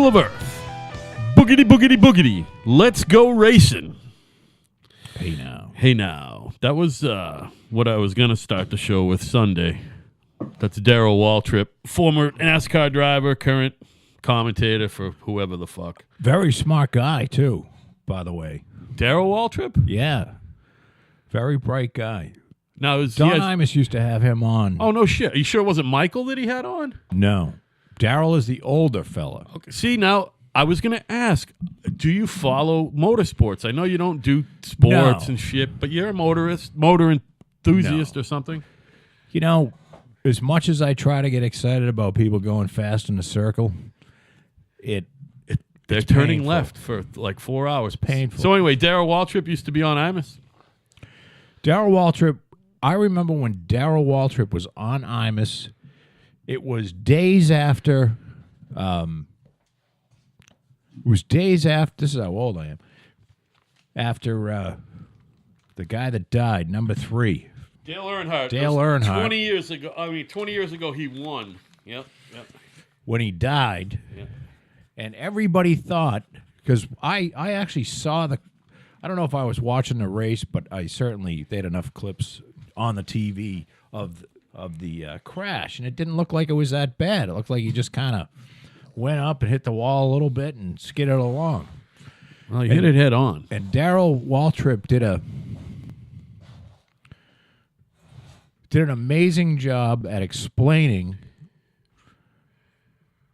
people of Earth, boogity, boogity, boogity, let's go racing. Hey now. That was what I was going to start the show with Sunday. That's Darrell Waltrip, former NASCAR driver, current commentator for whoever the fuck. Very smart guy, too, by the way. Darrell Waltrip? Yeah. Very bright guy. Now, Don Imus used to have him on. Oh, no shit. Are you sure it wasn't Michael that he had on? No. Darrell is the older fella. Okay. See, now, I was going to ask, do you follow motorsports? I know you don't do sports and shit, but you're a motor enthusiast or something? You know, as much as I try to get excited about people going fast in a circle, they're turning painful. Left for like 4 hours. Painful. So anyway, Darrell Waltrip used to be on Imus? Darrell Waltrip, I remember when Darrell Waltrip was on Imus, it was days after... this is how old I am, after the guy that died, number 3. Dale Earnhardt. 20 years ago he won. Yep. When he died, and everybody thought, because I actually saw I don't know if I was watching the race, but they had enough clips on the TV of the crash, and it didn't look like it was that bad. It looked like he just kind of went up and hit the wall a little bit and skidded along. Well, he hit it head on. And Darrell Waltrip did an amazing job at explaining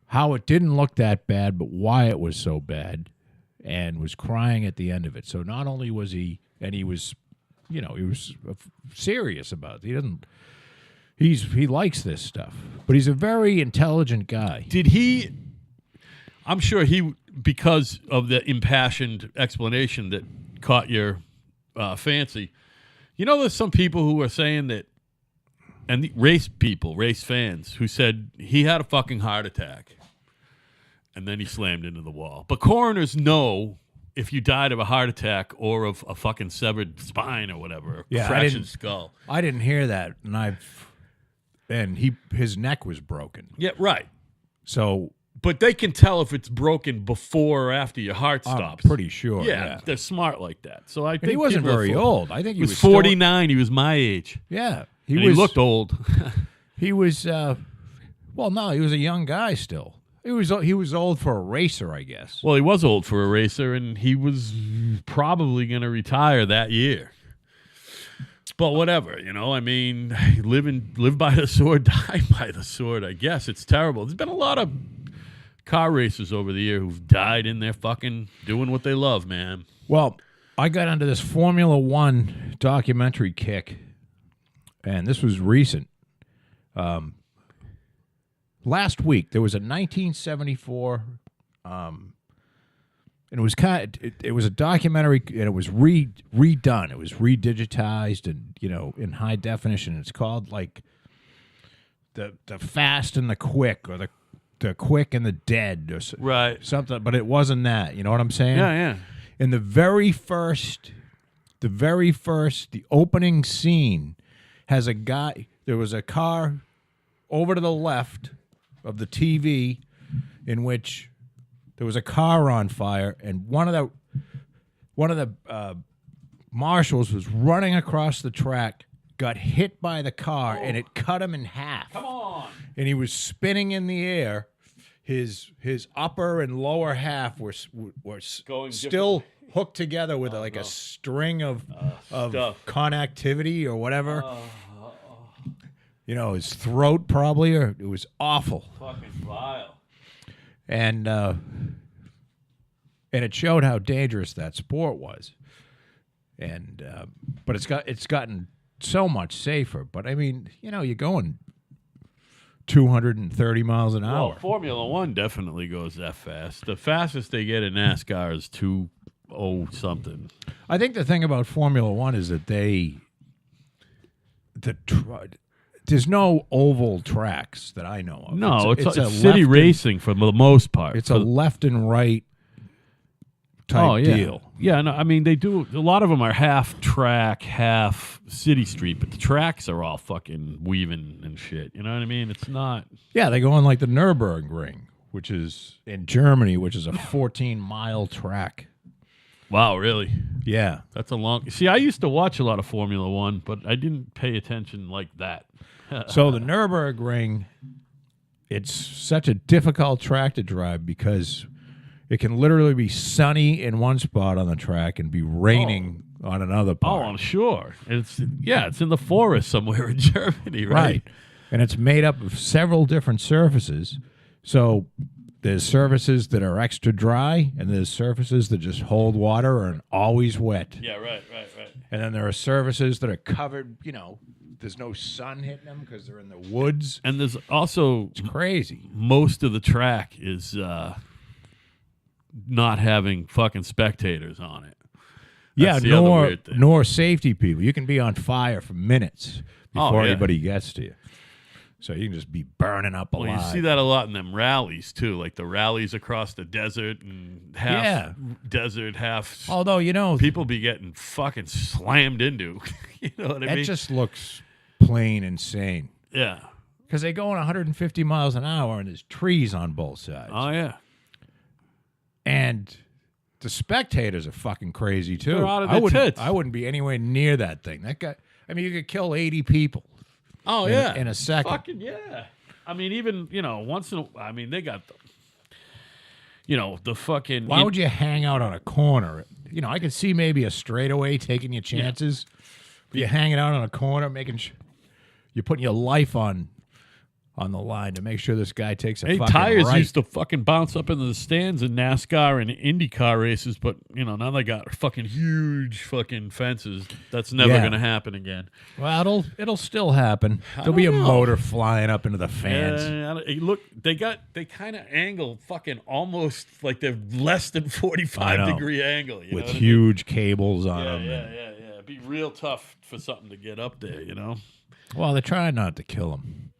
how it didn't look that bad, but why it was so bad, and was crying at the end of it. So not only was he was serious about it. He likes this stuff, but he's a very intelligent guy. I'm sure because of the impassioned explanation that caught your fancy. You know, there's some people who are saying that, and the race fans, who said he had a fucking heart attack, and then he slammed into the wall. But coroners know if you died of a heart attack or of a fucking severed spine or whatever, or fractured skull. I didn't hear that, and his neck was broken. Yeah, right. So. But they can tell if it's broken before or after your heart stops. I'm pretty sure. Yeah, they're smart like that. So I think he wasn't very old. I think he was 49. He was my age. Yeah, he looked old. He was. Well, no, he was a young guy still. He was old for a racer, I guess. Well, he was old for a racer, and he was probably going to retire that year. But whatever, I mean, live by the sword, die by the sword. I guess it's terrible. There's been a lot of car racers over the year who've died in their fucking doing what they love, man. Well, I got into this Formula One documentary kick, and this was recent. Last week there was a 1974, and it was it was a documentary, and it was redone. It was redigitized and in high definition. It's called like the Fast and the Quick, or the Quick and the Dead, or something, but it wasn't that. You know what I'm saying? Yeah. In the opening scene has a guy. There was a car over to the left of the TV, in which there was a car on fire, and one of the marshals was running across the track, got hit by the car, and it cut him in half. Come on! And he was spinning in the air. His upper and lower half were still hooked together with a string of connectivity or whatever. His throat probably, or it was awful. Fucking vile. And it showed how dangerous that sport was. And but it's gotten so much safer. But I mean, you're going 230 miles an hour. Well, Formula One definitely goes that fast. The fastest they get in NASCAR is 2:0 something. I think the thing about Formula One is that there's no oval tracks that I know of. No, it's city racing for the most part. It's a left and right type deal. Yeah, no, I mean, they do. A lot of them are half track, half city street, but the tracks are all fucking weaving and shit. You know what I mean? It's not. Yeah, they go on like the Nürburgring, which is in Germany, which is a 14-mile track. Wow, really? Yeah. That's a long... See, I used to watch a lot of Formula One, but I didn't pay attention like that. So the Nürburgring, it's such a difficult track to drive because it can literally be sunny in one spot on the track and be raining on another part. Oh, I'm sure. It's in the forest somewhere in Germany, right? And it's made up of several different surfaces. So there's surfaces that are extra dry, and there's surfaces that just hold water and always wet. Yeah, right. And then there are surfaces that are covered, there's no sun hitting them because they're in the woods. And there's also... It's crazy. Most of the track is not having fucking spectators on it. That's nor safety people. You can be on fire for minutes before anybody gets to you. So you can just be burning up alive. Well, you see that a lot in them rallies, too, like the rallies across the desert and half desert, half... Although, people be getting fucking slammed into. You know what I mean? It just looks plain insane. Yeah. Because they go 150 miles an hour and there's trees on both sides. Oh, yeah. And the spectators are fucking crazy, too. They're out of their tits. I wouldn't be anywhere near that thing. That guy... I mean, you could kill 80 people. Oh, in a second. Fucking yeah. I mean, even, once in a... I mean, they got the fucking... Why would you hang out on a corner? I could see maybe a straightaway taking your chances. Yeah. But you're hanging out on a corner, you're putting your life on the line to make sure this guy takes a fucking tires right. used to fucking bounce up into the stands in NASCAR and IndyCar races, but, now they got fucking huge fucking fences. That's never going to happen again. Well, it'll still happen. There'll be a motor flying up into the fans. Look, they kind of angle fucking almost like they're less than 45-degree angle. With huge cables on them. Yeah. It'd be real tough for something to get up there, Well, they're trying not to kill them.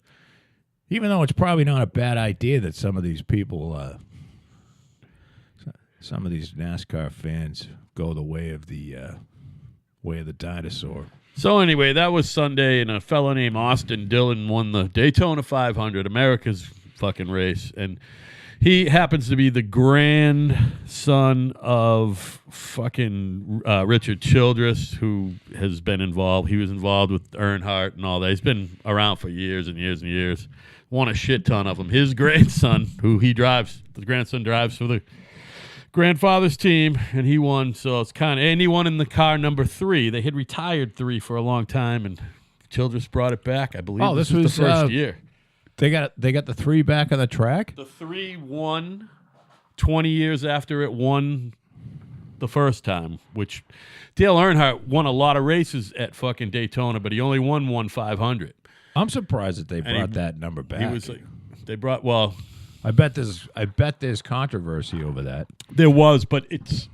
Even though it's probably not a bad idea that some of these people, some of these NASCAR fans go the way of the dinosaur. So anyway, that was Sunday, and a fellow named Austin Dillon won the Daytona 500, America's fucking race, and he happens to be the grandson of fucking Richard Childress, who has been involved. He was involved with Earnhardt and all that. He's been around for years and years and years. Won a shit ton of them. His grandson, who he drives, the grandson drives for the grandfather's team, and he won. So it's and he won in the car number 3. They had retired 3 for a long time, and Childress brought it back. I believe this was the first year. They got the 3 back on the track? The 3 won 20 years after it won the first time, which Dale Earnhardt won a lot of races at fucking Daytona, but he only won one 500. I'm surprised that they brought that number back. He was like, they brought, well... I bet there's controversy over that. There was, but it's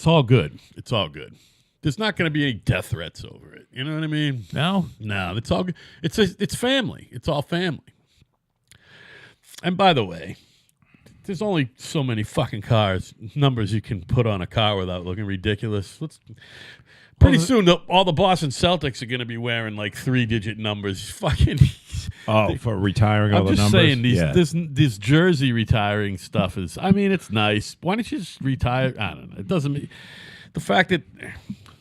all good. It's all good. There's not going to be any death threats over it. You know what I mean? No, it's all good. It's family. It's all family. And by the way, there's only so many fucking numbers you can put on a car without looking ridiculous. Pretty soon, all the Boston Celtics are going to be wearing like 3-digit numbers. Fucking. For retiring all the numbers? I'm just saying, this jersey retiring stuff is, I mean, it's nice. Why don't you just retire? I don't know. It doesn't mean. The fact that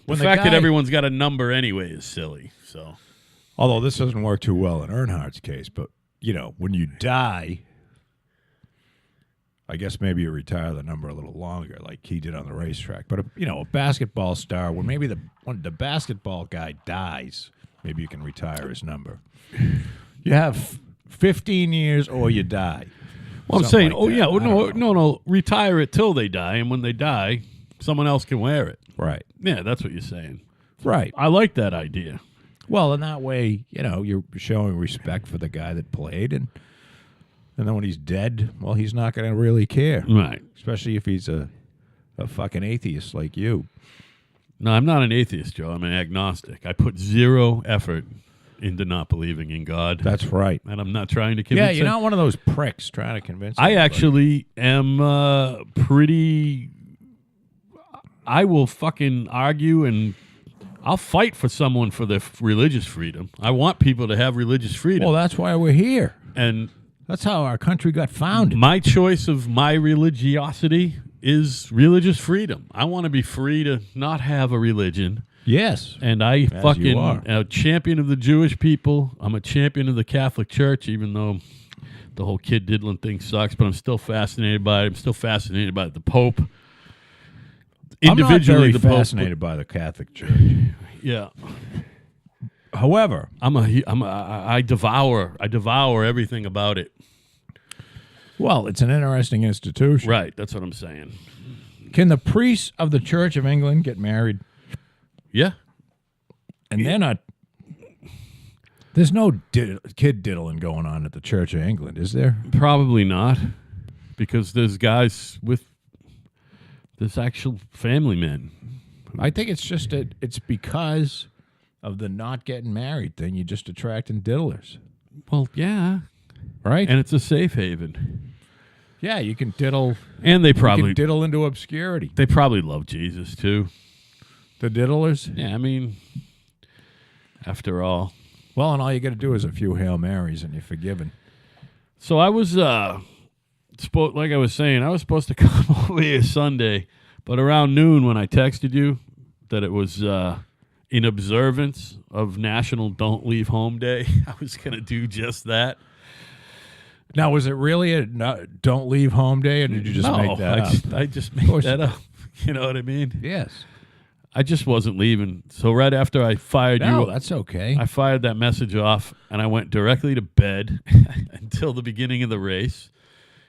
everyone's got a number anyway is silly. So, although this doesn't work too well in Earnhardt's case, but, when you die, I guess maybe you retire the number a little longer, like he did on the racetrack. But a basketball star, when when the basketball guy dies, maybe you can retire his number. You have 15 years or you die. Well, I'm saying, no, retire it till they die, and when they die, someone else can wear it. Right. Yeah, that's what you're saying. Right. I like that idea. Well, in that way, you're showing respect for the guy that played, and then when he's dead, well, he's not going to really care. Right. Especially if he's a fucking atheist like you. No, I'm not an atheist, Joe. I'm an agnostic. I put zero effort into not believing in God. That's right. And I'm not trying to convince Yeah, you're not one of those pricks trying to convince I anybody. actually am pretty... I will fucking argue and I'll fight for someone for their religious freedom. I want people to have religious freedom. Well, that's why we're here. And That's how our country got founded. My choice of my religiosity is religious freedom. I want to be free to not have a religion. Yes. And I you fucking are. a champion of the Jewish people. I'm a champion of the Catholic Church, even though the whole kid diddling thing sucks, but I'm still fascinated by it. I'm still fascinated by the Pope. Individually, I'm not the very Pope, fascinated by the Catholic Church. yeah. However, I devour everything about it. well, it's an interesting institution. Right, that's what I'm saying. Can the priests of the Church of England get married? Yeah. And they're not. There's no kid diddling going on at the Church of England, is there? Probably not, because there's guys with this actual family men. I think it's just it's because of the not getting married thing. You're just attracting diddlers, Well, yeah, right? and it's a safe haven. Yeah, you can diddle. And they You probably can diddle into obscurity. they probably love Jesus too. The diddlers. Yeah, I mean, after all. Well, and all you got to do is a few Hail Marys, and you're forgiven. So I was like I was saying, I was supposed to come over here Sunday, but around noon when I texted you that it was in observance of National Don't Leave Home Day, I was going to do just that. Now, was it really a Don't Leave Home Day, or did you just make that up? I just made that up. You know what I mean? Yes. I just wasn't leaving. So right after I fired No, you, that's okay. I fired that message off, and I went directly to bed until the beginning of the race.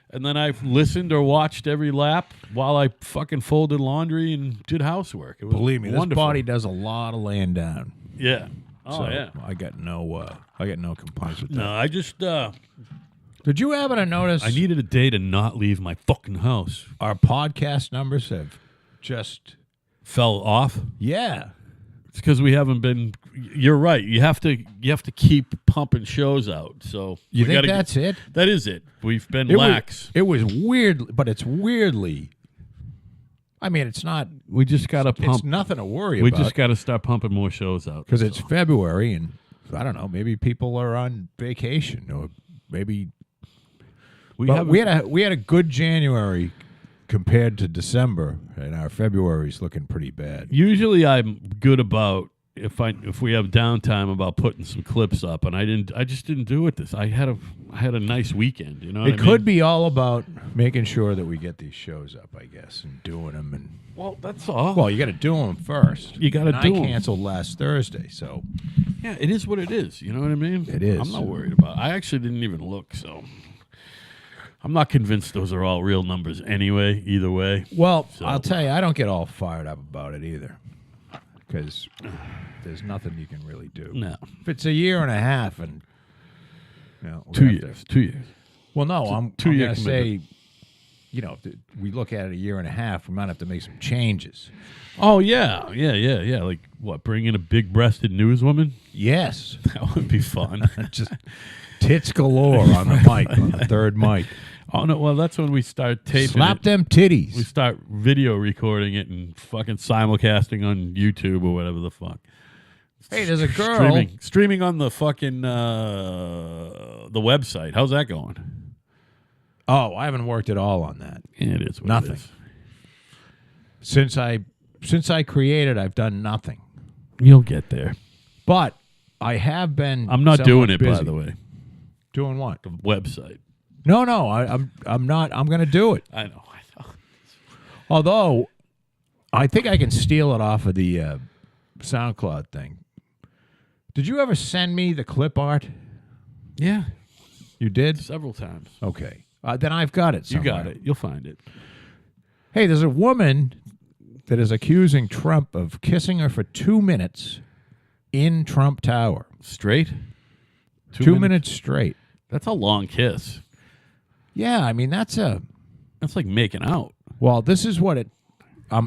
And then I listened or watched every lap while I fucking folded laundry and did housework. It was Believe me, wonderful. this body does a lot of laying down. Yeah. Oh, So yeah. I got no complaints with that. No, I just, Did you happen to notice I needed a day to not leave my fucking house. our podcast numbers have just Fell off. yeah. It's because we haven't been. You're right. You have to keep pumping shows out. So You we think gotta that's it? That is it. We've been It lax. was weird, but it's weirdly. I mean, it's not. We just gotta It's pump. nothing to worry We about. just gotta start pumping more shows out because it's February, and I don't know. Maybe people are on vacation, or maybe. we But have. we had a good January compared to December, and our February's looking pretty bad. Usually, I'm good about if we have downtime about putting some clips up, and I just didn't do it. I had a nice weekend. You know, It could be all about making sure that we get these shows up, I guess, and doing them. And Well, that's all. well, you got to do them first. You gotta And do I 'em. canceled last Thursday, so Yeah, it is what it is. You know what I mean? It is. I'm not worried about it. I actually didn't even look, so I'm not convinced those are all real numbers anyway, either way. well, So- I'll tell you, I don't get all fired up about it either, because there's nothing you can really do. No. If it's a year and a half, and you know, we're 2 gonna have years. 2 years. Well, no, I'm 2 year going to say, you know, if we look at it a year and a half, we might have to make some changes. Oh, yeah. Like, what, bring in a big-breasted newswoman? Yes. That would be fun. Just tits galore on the mic, on the third mic. Oh, no, well, that's when we start taping Slap it. them titties. We start video recording it and fucking simulcasting on YouTube or whatever the fuck. Hey, there's a girl. Streaming on the fucking the website. How's that going? Oh, I haven't worked at all on that. Yeah, it is what Nothing. it is. Since I created, I've done nothing. You'll get there. But I have been. I'm not somewhat doing it, busy. by the way. Doing what? The website. No, I'm not. I'm going to do it. I know. Although, I think I can steal it off of the SoundCloud thing. Did you ever send me the clip art? Yeah, You did? several times. Okay. Then I've got it somewhere. You got it. You'll find it. Hey, there's a woman that is accusing Trump of kissing her for 2 minutes in Trump Tower. Straight? 2 minutes straight. That's a long kiss. Yeah, I mean, that's That's like making out. well, this is what it,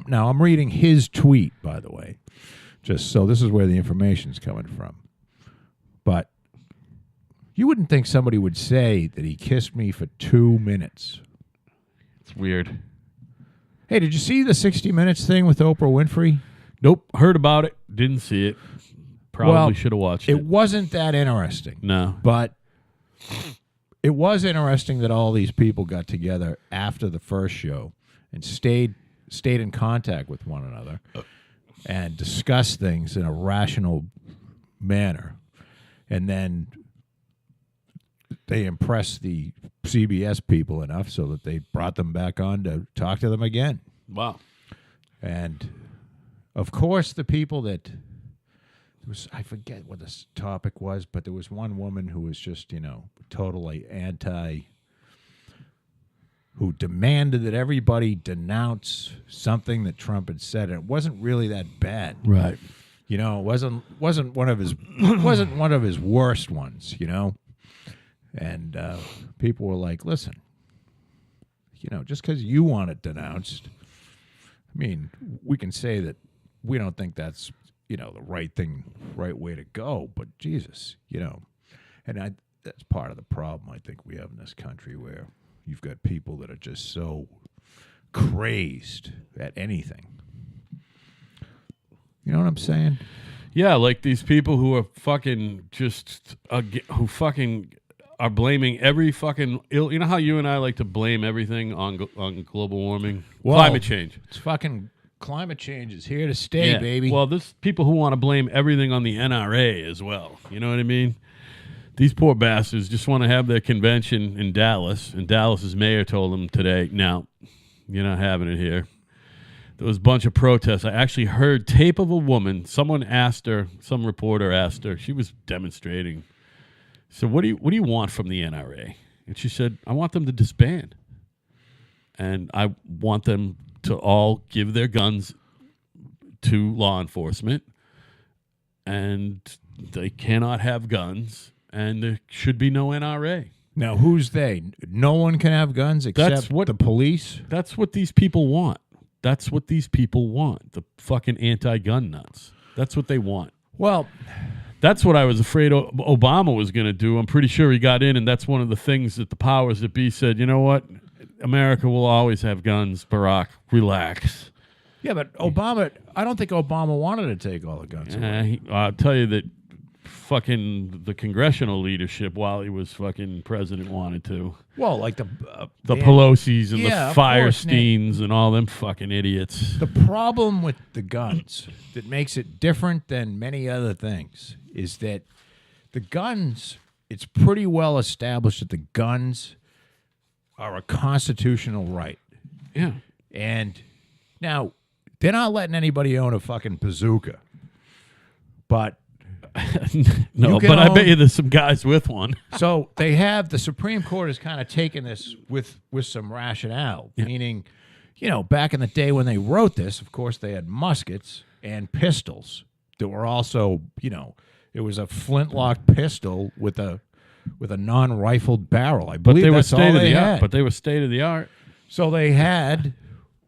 now I'm reading his tweet, by the way, just so this is where the information's coming from. But you wouldn't think somebody would say that he kissed me for 2 minutes. It's weird. Hey, did you see the 60 Minutes thing with Oprah Winfrey? Nope. Heard about it. Didn't see it. Probably Well, should have watched It it. wasn't that interesting, No. but it was interesting that all these people got together after the first show and stayed in contact with one another and discussed things in a rational manner. And then they impressed the CBS people enough so that they brought them back on to talk to them again. Wow. And, of course, the people that... I forget what this topic was, but there was one woman who was just, totally who demanded that everybody denounce something that Trump had said. And it wasn't really that bad. Right. It wasn't one of his worst ones, And people were like, listen, just because you want it denounced, I mean, we can say that we don't think that's, the right way to go, but Jesus, and that's part of the problem I think we have in this country, where you've got people that are just so crazed at anything. You know what I'm saying? Yeah, like these people who are fucking just, who fucking are blaming every fucking ill. You know how you and I like to blame everything on global warming? Well, climate change. It's fucking... Climate change is here to stay, baby. Well, there's people who want to blame everything on the NRA as well. You know what I mean? These poor bastards just want to have their convention in Dallas, and Dallas's mayor told them today, "Now, you're not having it here." There was a bunch of protests. I actually heard tape of a woman. Someone asked her, some reporter asked her. She was demonstrating. So, what do you want from the NRA? And she said, "I want them to disband, and I want them to all give their guns to law enforcement, and they cannot have guns, and there should be no NRA." Now, who's they? No one can have guns except the police? That's what these people want. That's what these people want, the fucking anti-gun nuts. That's what they want. Well, that's what I was afraid Obama was going to do. I'm pretty sure he got in, and that's one of the things that the powers that be said, you know what? America will always have guns, Barack. Relax. Yeah, but Obama, I don't think Obama wanted to take all the guns away. I'll tell you that fucking the congressional leadership, while he was fucking president, wanted to. Well, like the Pelosi's and the course, Firesteins and all them fucking idiots. The problem with the guns that makes it different than many other things is that the guns, it's pretty well established that the guns are a constitutional right. Yeah. And now, they're not letting anybody own a fucking bazooka. But no, but I bet you there's some guys with one. So they have, the Supreme Court has kind of taken this with some rationale, meaning, back in the day when they wrote this, of course, they had muskets and pistols that were also, it was a flintlock pistol with a non-rifled barrel. I believe that's all they had. But they were state of the art. So they had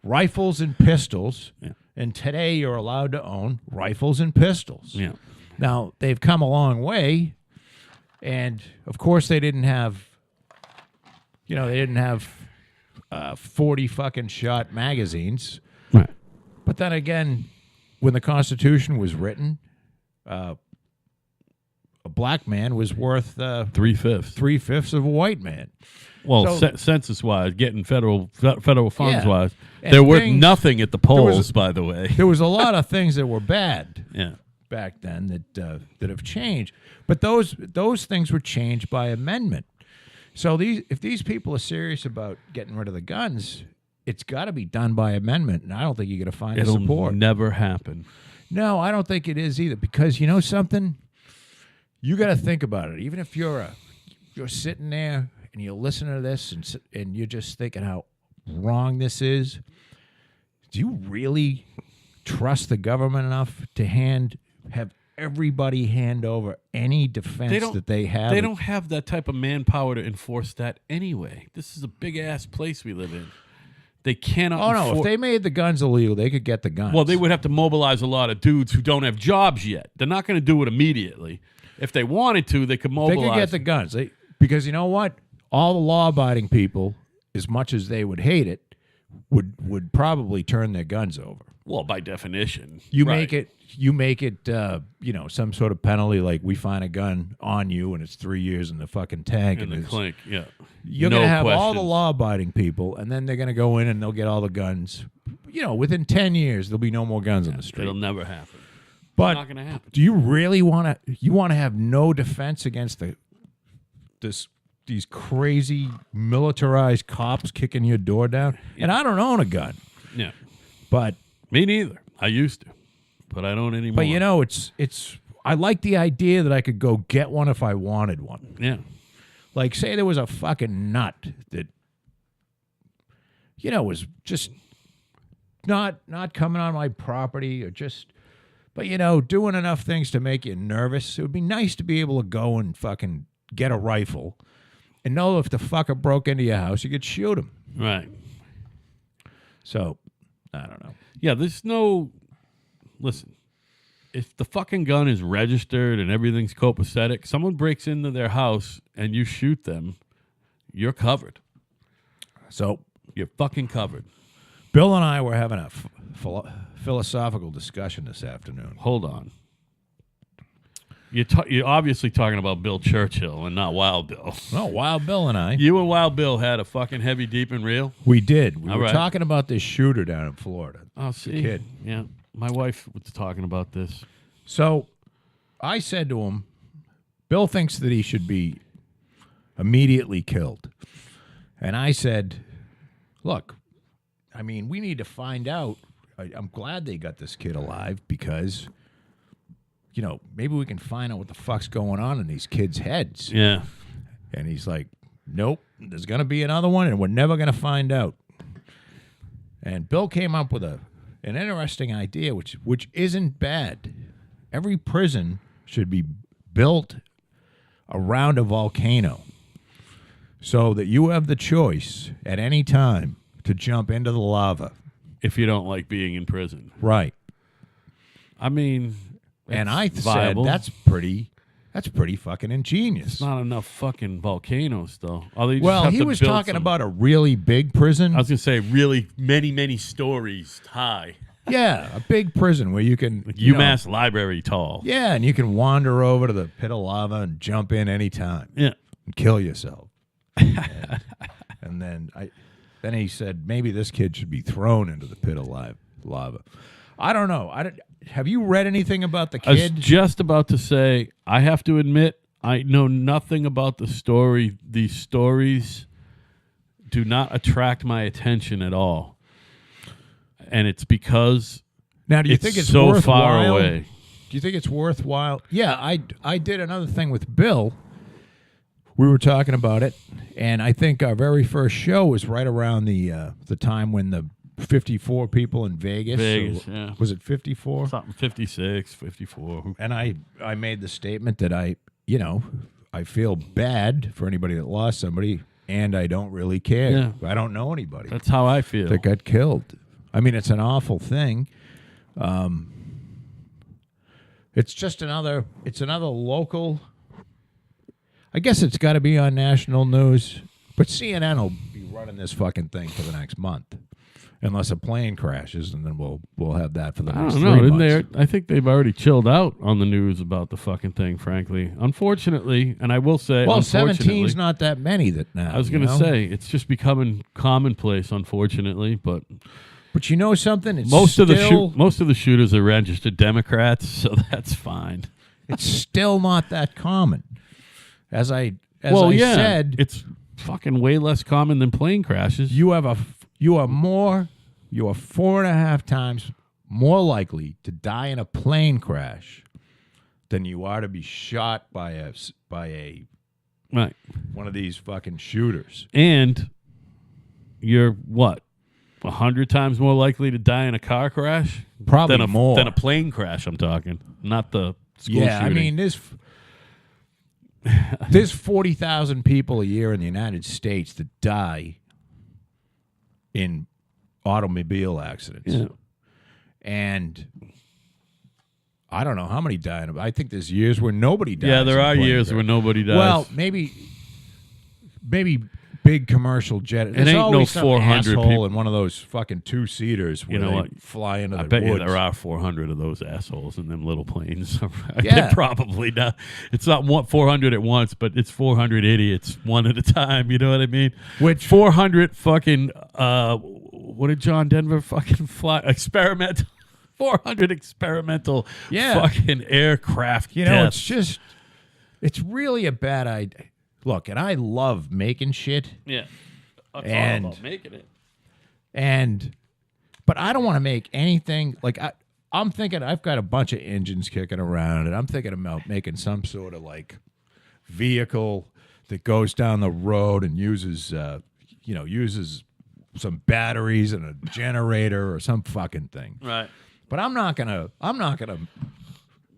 rifles and pistols, and today you're allowed to own rifles and pistols. Yeah. Now, they've come a long way, and, of course, they didn't have 40 fucking shot magazines. Right. But then again, when the Constitution was written, a black man was worth 3/5 of a white man. Well, census-wise, getting federal funds-wise, And they're worth nothing at the polls, by the way. There was a lot of things that were bad back then that have changed. But those things were changed by amendment. So if these people are serious about getting rid of the guns, it's got to be done by amendment, and I don't think you're going to find the support. It'll never happen. No, I don't think it is either, because you know something? You got to think about it. Even if you're sitting there and you're listening to this and you're just thinking how wrong this is, do you really trust the government enough to have everybody hand over any defense that they have? They don't have that type of manpower to enforce that anyway. This is a big-ass place we live in. They cannot. Oh, no. If they made the guns illegal, they could get the guns. Well, they would have to mobilize a lot of dudes who don't have jobs yet. They're not going to do it immediately. If they wanted to, they could mobilize. They could get the guns. Because you know what? All the law-abiding people, as much as they would hate it, would probably turn their guns over. Well, by definition, You right. make it some sort of penalty, like we find a gun on you and it's 3 years in the fucking tank in the it's- clink. Yeah, You're No going to have all the questions. law-abiding people, and then they're going to go in and they'll get all the guns. Within 10 years, there'll be no more guns on the street. It'll never happen. But It's not going to happen. do you really want to have no defense against these crazy militarized cops kicking your door down? And I don't own a gun, Yeah, but me neither. I used to, but I don't anymore. but it's I like the idea that I could go get one if I wanted one. Yeah, Like, say there was a fucking nut that, was just not coming on my property or just, but, doing enough things to make you nervous. It would be nice to be able to go and fucking get a rifle and know if the fucker broke into your house, you could shoot him. right. So, I don't know. Yeah, there's no. Listen, if the fucking gun is registered and everything's copacetic, someone breaks into their house and you shoot them, you're covered. So, You're fucking covered. Bill and I were having a philosophical discussion this afternoon. Hold on. You're obviously talking about Bill Churchill and not Wild Bill. No, Wild Bill and I. You and Wild Bill had a fucking heavy, deep, and real. We did. We All were right. talking about this shooter down in Florida. Oh, see, kid. Yeah, my wife was talking about this. So I said to him, Bill thinks that he should be immediately killed. And I said, look, I mean, we need to find out. I'm glad they got this kid alive because, maybe we can find out what the fuck's going on in these kids' heads. Yeah, And he's like, nope, there's going to be another one, and we're never going to find out. And Bill came up with an interesting idea, which isn't bad. Every prison should be built around a volcano so that you have the choice at any time to jump into the lava. if you don't like being in prison. Right. I mean, And I it's viable. said that's pretty fucking ingenious. It's not enough fucking volcanoes, though. Or they just Well, have he to was build talking some- about a really big prison. I was gonna say really many, many stories high. Yeah, a big prison where you can Like you know, UMass Library tall. yeah, and you can wander over to the pit of lava and jump in anytime Yeah. and kill yourself. and then he said maybe this kid should be thrown into the pit of lava. I don't know. Have you read anything about the I was kid? just about to say, I have to admit, I know nothing about the story. These stories do not attract my attention at all. And it's because Now, do you it's think it's so worthwhile? far away. Do you think it's worthwhile? Yeah, I did another thing with Bill. We were talking about it, and I think our very first show was right around the time when the 54 people in Vegas. Vegas, yeah. Was it 54? Something 56, 54. And I made the statement that I feel bad for anybody that lost somebody, and I don't really care. Yeah. I don't know anybody That's how I feel. that got killed. I mean, it's an awful thing. It's just another local. I guess it's got to be on national news, but CNN will be running this fucking thing for the next month, unless a plane crashes, and then we'll have that for the I next don't 3 know. months. I think they've already chilled out on the news about the fucking thing, frankly. Unfortunately, and I will say, Well, unfortunately, 17's not that many that now. I was going to say, it's just becoming commonplace, unfortunately, but But you know something? It's most of still, the shooters are registered Democrats, so that's fine. it's still not that common. As I said, it's fucking way less common than plane crashes. you are 4.5 times more likely to die in a plane crash than you are to be shot by a Right. one of these fucking shooters. And you're what? 100 times more likely to die in a car crash? Probably than more. than a plane crash, I'm talking. Not the school Yeah, shooting. I mean there's 40,000 people a year in the United States that die in automobile accidents. Yeah. And I don't know how many die. I think there's years where nobody dies. Yeah, there in a are plane years crash. where nobody dies. Well, maybe big commercial jet. There's ain't no always some 400 asshole people. in one of those fucking two-seaters where You know they what? fly into the I bet woods. you there are 400 of those assholes in them little planes. Yeah. Probably not. It's not 400 at once, but it's 400 idiots one at a time. You know what I mean? Which 400 fucking what did John Denver fucking fly? 400 experimental fucking aircraft. You know, deaths. it's really a bad idea. Look, and I love making shit. Yeah. That's And- all about making it. But I don't want to make anything like I'm thinking I've got a bunch of engines kicking around, and I'm thinking about making some sort of like vehicle that goes down the road and uses some batteries and a generator or some fucking thing. Right. But I'm not gonna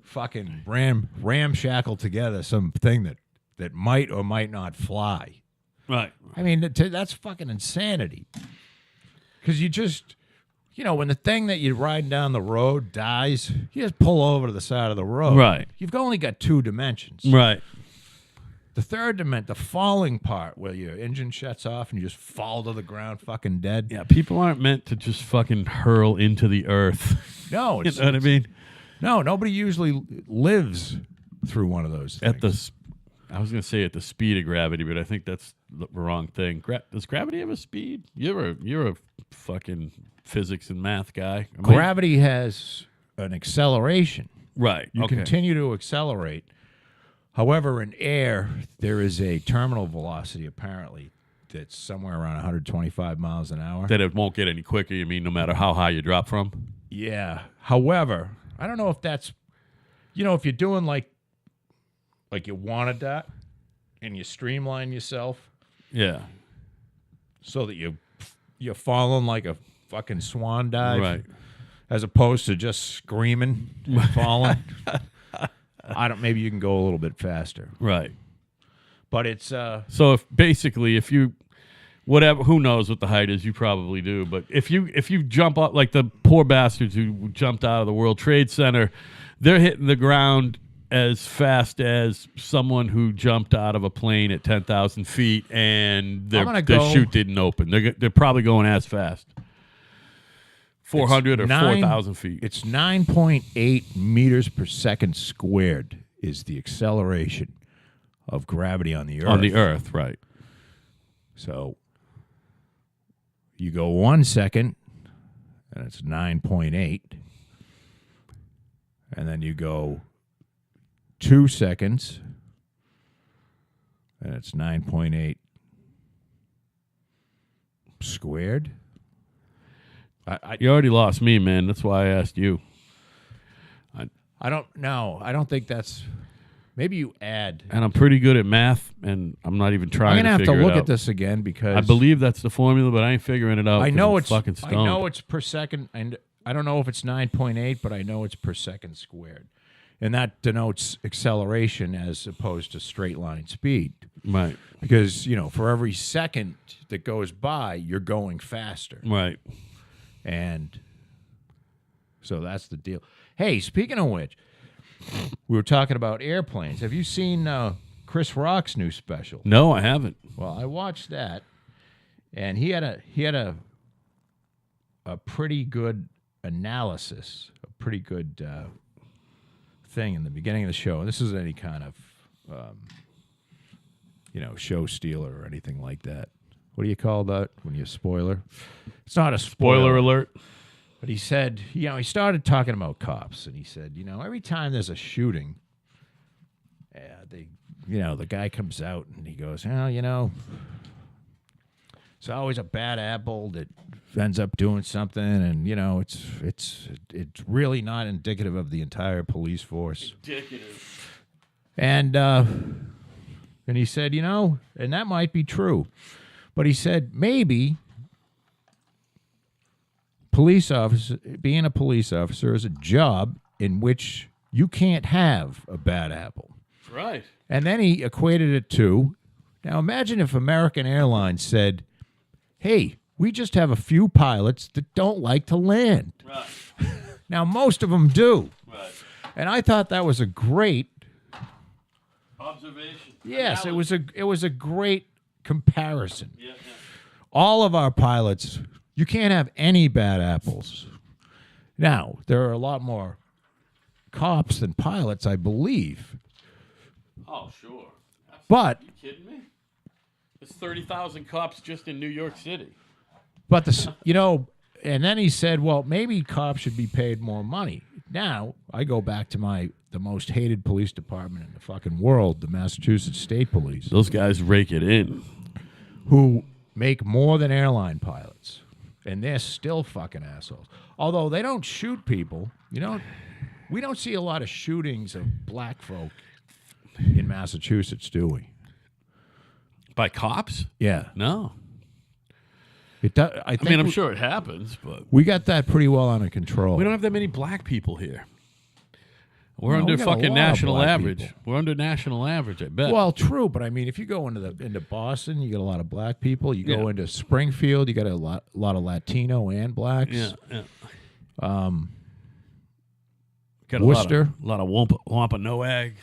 fucking ramshackle together something that might or might not fly. Right. I mean, that's fucking insanity. Because you just, when the thing that you're riding down the road dies, you just pull over to the side of the road. Right. You've only got two dimensions. Right. The third dimension, the falling part, where your engine shuts off and you just fall to the ground fucking dead. Yeah, people aren't meant to just fucking hurl into the earth. No, You know what I mean? No, nobody usually lives through one of those things. I was going to say at the speed of gravity, but I think that's the wrong thing. Does gravity have a speed? You're a fucking physics and math guy. Gravity has an acceleration. Right. You okay. continue to accelerate. However, in air, there is a terminal velocity, apparently, that's somewhere around 125 miles an hour. That it won't get any quicker, you mean, no matter how high you drop from? Yeah. However, I don't know if that's, if you're doing like you wanted that and you streamline yourself Yeah. so that you're falling like a fucking swan dive. Right. As opposed to just screaming and falling. Maybe you can go a little bit faster. Right. But it's So if you whatever, who knows what the height is, you probably do, but if you jump up like the poor bastards who jumped out of the World Trade Center, they're hitting the ground as fast as someone who jumped out of a plane at 10,000 feet and their chute didn't open. They're probably going as fast. 400 or 4,000 feet. It's 9.8 meters per second squared is the acceleration of gravity on the Earth. On the Earth, right. So you go 1 second, and it's 9.8. And then you go 2 seconds, and it's 9.8 squared. You already lost me, man. That's why I asked you. I don't know. I don't think that's. Maybe you add. And I'm pretty good at math, and I'm not even trying to figure it out. I'm gonna have to look at this again because I believe that's the formula, but I ain't figuring it out. I know it's fucking stoned. I know it's per second, and I don't know if it's 9.8, but I know it's per second squared, and that denotes acceleration as opposed to straight line speed. Right. Because for every second that goes by, you're going faster. Right. And so that's the deal. Hey, speaking of which, we were talking about airplanes. Have you seen Chris Rock's new special? No, I haven't. Well, I watched that, and he had a pretty good analysis, a pretty good thing in the beginning of the show. This isn't any kind of show stealer or anything like that. What do you call that when you spoiler? It's not a Spoiler alert. But he said, he started talking about cops, and he said, every time there's a shooting, the guy comes out and he goes, it's always a bad apple that ends up doing something, and it's really not indicative of the entire police force. Indicative. And he said, and that might be true, but he said maybe being a police officer is a job in which you can't have a bad apple. Right. And then he equated it to, now imagine if American Airlines said, hey, we just have a few pilots that don't like to land. Right. Now, most of them do. Right. And I thought that was a great observation. Yes, it was a great comparison. Yeah. All of our pilots, you can't have any bad apples. Now, there are a lot more cops than pilots, I believe. Oh, sure. But Are you kidding me? There's 30,000 cops just in New York City. But and then he said, well, maybe cops should be paid more money. Now, I go back to the most hated police department in the fucking world, the Massachusetts State Police, Those guys rake it in. who make more than airline pilots. And they're still fucking assholes. Although they don't shoot people. We don't see a lot of shootings of black folk in Massachusetts, do we? By cops? Yeah. No. It does, I think I'm sure it happens, but we got that pretty well under control. we don't have that many black people here. We're No, under we got a fucking lot of national black average. people. We're under national average, I bet. Well, true, but I mean, if you go into Boston, you get a lot of black people. You go Yeah. into Springfield, you got a lot of Latino and blacks. yeah. Got Worcester. a lot of Wampanoags.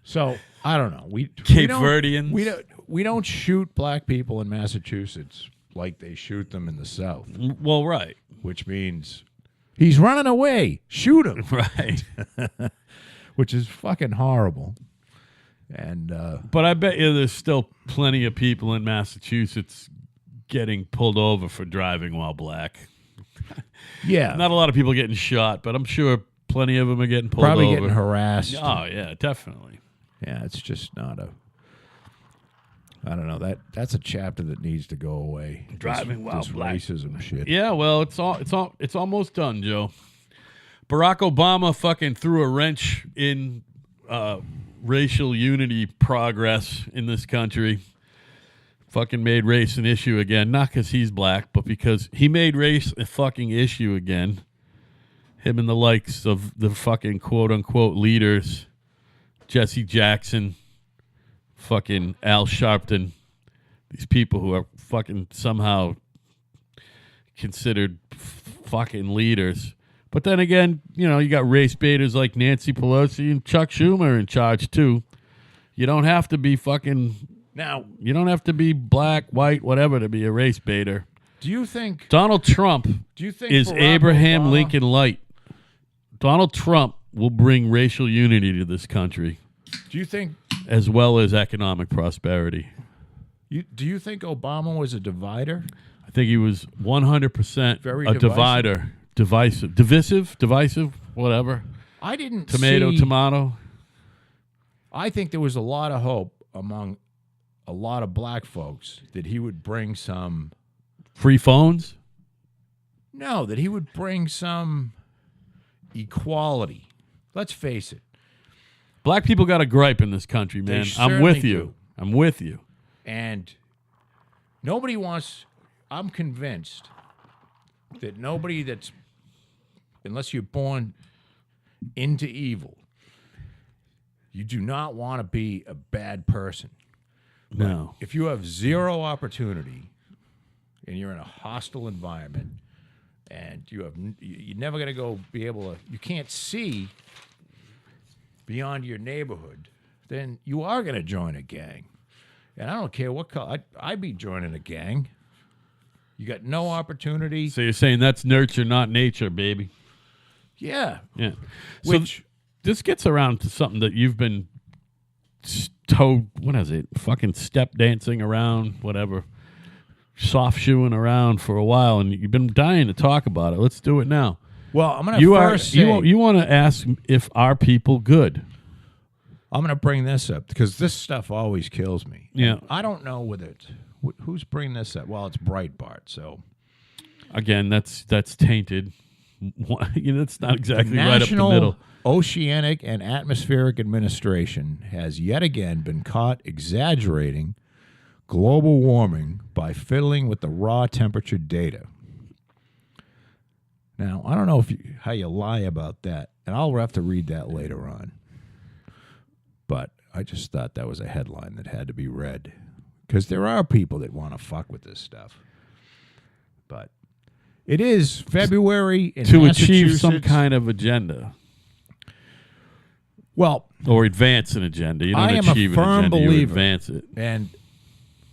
So I don't know. Cape Verdeans. We don't shoot black people in Massachusetts like they shoot them in the South, Well, right. which means he's running away. Shoot him, Right. which is fucking horrible. And But I bet you there's still plenty of people in Massachusetts getting pulled over for driving while black. yeah, Not a lot of people getting shot, but I'm sure plenty of them are getting pulled probably over. getting harassed. Oh, yeah, definitely. Yeah, it's just not a. I don't know, that's a chapter that needs to go away. Driving while this black. racism shit. Yeah, well, it's almost done, Joe. Barack Obama fucking threw a wrench in racial unity progress in this country. Fucking made race an issue again, not because he's black, but because he made race a fucking issue again. Him and the likes of the fucking quote-unquote leaders, Jesse Jackson, fucking Al Sharpton, these people who are fucking somehow considered fucking leaders. But then again, you got race baiters like Nancy Pelosi and Chuck Schumer in charge too. You don't have to be fucking... Now, You don't have to be black, white, whatever to be a race baiter. do you think Donald Trump is Barack Abraham Obama- Lincoln light. Donald Trump will bring racial unity to this country, Do you think as well as economic prosperity. do you think Obama was a divider? I think he was 100% Very a divider. Divisive, whatever. I didn't Tomato. I think there was a lot of hope among a lot of black folks that he would bring some. Free phones? No, that he would bring some equality. Let's face it. Black people got a gripe in this country, man. I'm certainly with you. do. I'm with you. And nobody wants. I'm convinced that nobody that's, unless you're born into evil, you do not want to be a bad person. No. If you have zero opportunity and you're in a hostile environment and you're never going to be able to, you can't see beyond your neighborhood, then you are going to join a gang. And I don't care what color, I'd be joining a gang. You got no opportunity. So you're saying that's nurture, not nature, baby. Yeah. Yeah. So Which, this gets around to something that you've been what is it? Fucking step dancing around, whatever. Soft shoeing around for a while, and you've been dying to talk about it. Let's do it now. well, I'm going to first say, you want to ask if our people good? I'm going to bring this up because this stuff always kills me. Yeah. And I don't know whether it's, who's bringing this up. Well, it's Breitbart, so. Again, that's tainted. That's not exactly right up the National middle. Oceanic and Atmospheric Administration has yet again been caught exaggerating global warming by fiddling with the raw temperature data. Now, I don't know how you lie about that, and I'll have to read that later on. But I just thought that was a headline that had to be read because there are people that want to fuck with this stuff. But it is February in To achieve some Massachusetts. kind of agenda. Well, Or advance an agenda. You don't I am a achieve firm an agenda, you believer. advance it. and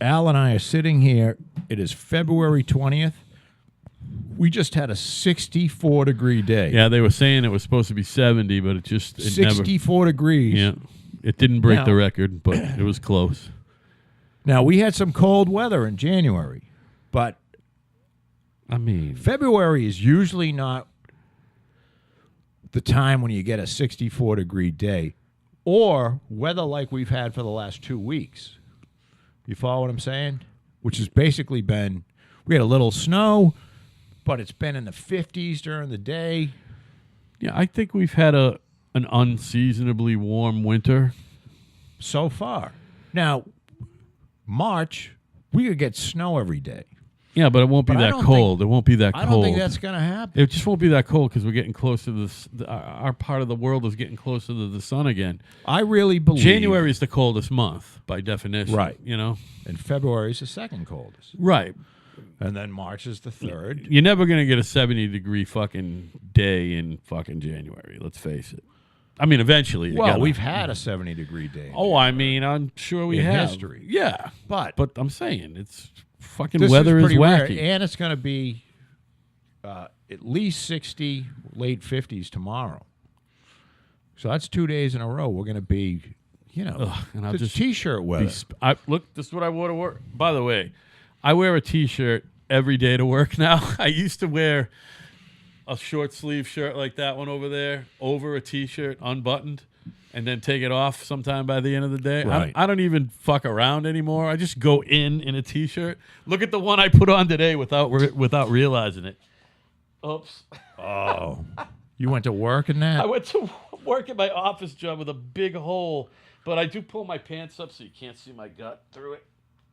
Al and I are sitting here. It is February 20th. We just had a 64-degree day. Yeah, they were saying it was supposed to be 70, but it 64 degrees. Yeah, it didn't break Now- the record, but it was close. Now, we had some cold weather in January, but I mean, February is usually not the time when you get a 64-degree day or weather like we've had for the last 2 weeks. You follow what I'm saying? Which has basically been, we had a little snow, but it's been in the 50s during the day. yeah, I think we've had an unseasonably warm winter. So far. Now, March, we could get snow every day. Yeah, but it won't be But I that don't cold. It won't be that I cold. don't think that's going to happen. It just won't be that cold because we're getting closer to our part of the world is getting closer to the sun again. I really believe January is the coldest month by definition. Right. You know? and February is the second coldest. Right. And then March is the third. You're never going to get a 70-degree fucking day in fucking January. Let's face it. I mean, eventually. Well, we've had a 70-degree day. Oh, I mean, I'm sure we In have. history. Yeah. But But I'm saying, it's fucking this weather is pretty rare, wacky. and it's going to be at least 60, late 50s tomorrow. So that's 2 days in a row. We're going to be, and I'll it's just T-shirt weather. Look, this is what I wore to work. By the way, I wear a T-shirt every day to work now. I used to wear a short sleeve shirt like that one over there over a T-shirt unbuttoned and then take it off sometime by the end of the day. Right. I don't even fuck around anymore. I just go in a T-shirt. Look at the one I put on today without realizing it. Oops. Oh. You went to work in that? I went to work at my office job with a big hole, but I do pull my pants up so you can't see my gut through it.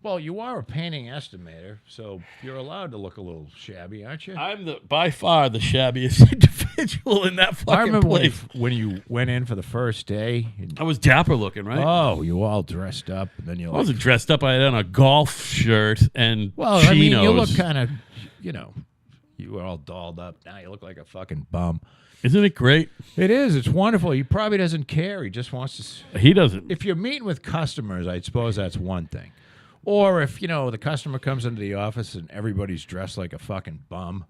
Well, you are a painting estimator, so you're allowed to look a little shabby, aren't you? I'm by far the shabbiest individual in that fucking I remember place. when you went in for the first day. I was dapper looking, right? Oh, you all dressed up, and then you. I wasn't dressed up. I had on a golf shirt and Well, chinos. I mean, you look kind of, you were all dolled up. Now you look like a fucking bum. Isn't it great? It is. It's wonderful. He probably doesn't care. He just wants to. He doesn't. If you're meeting with customers, I suppose that's one thing. Or if, the customer comes into the office and everybody's dressed like a fucking bum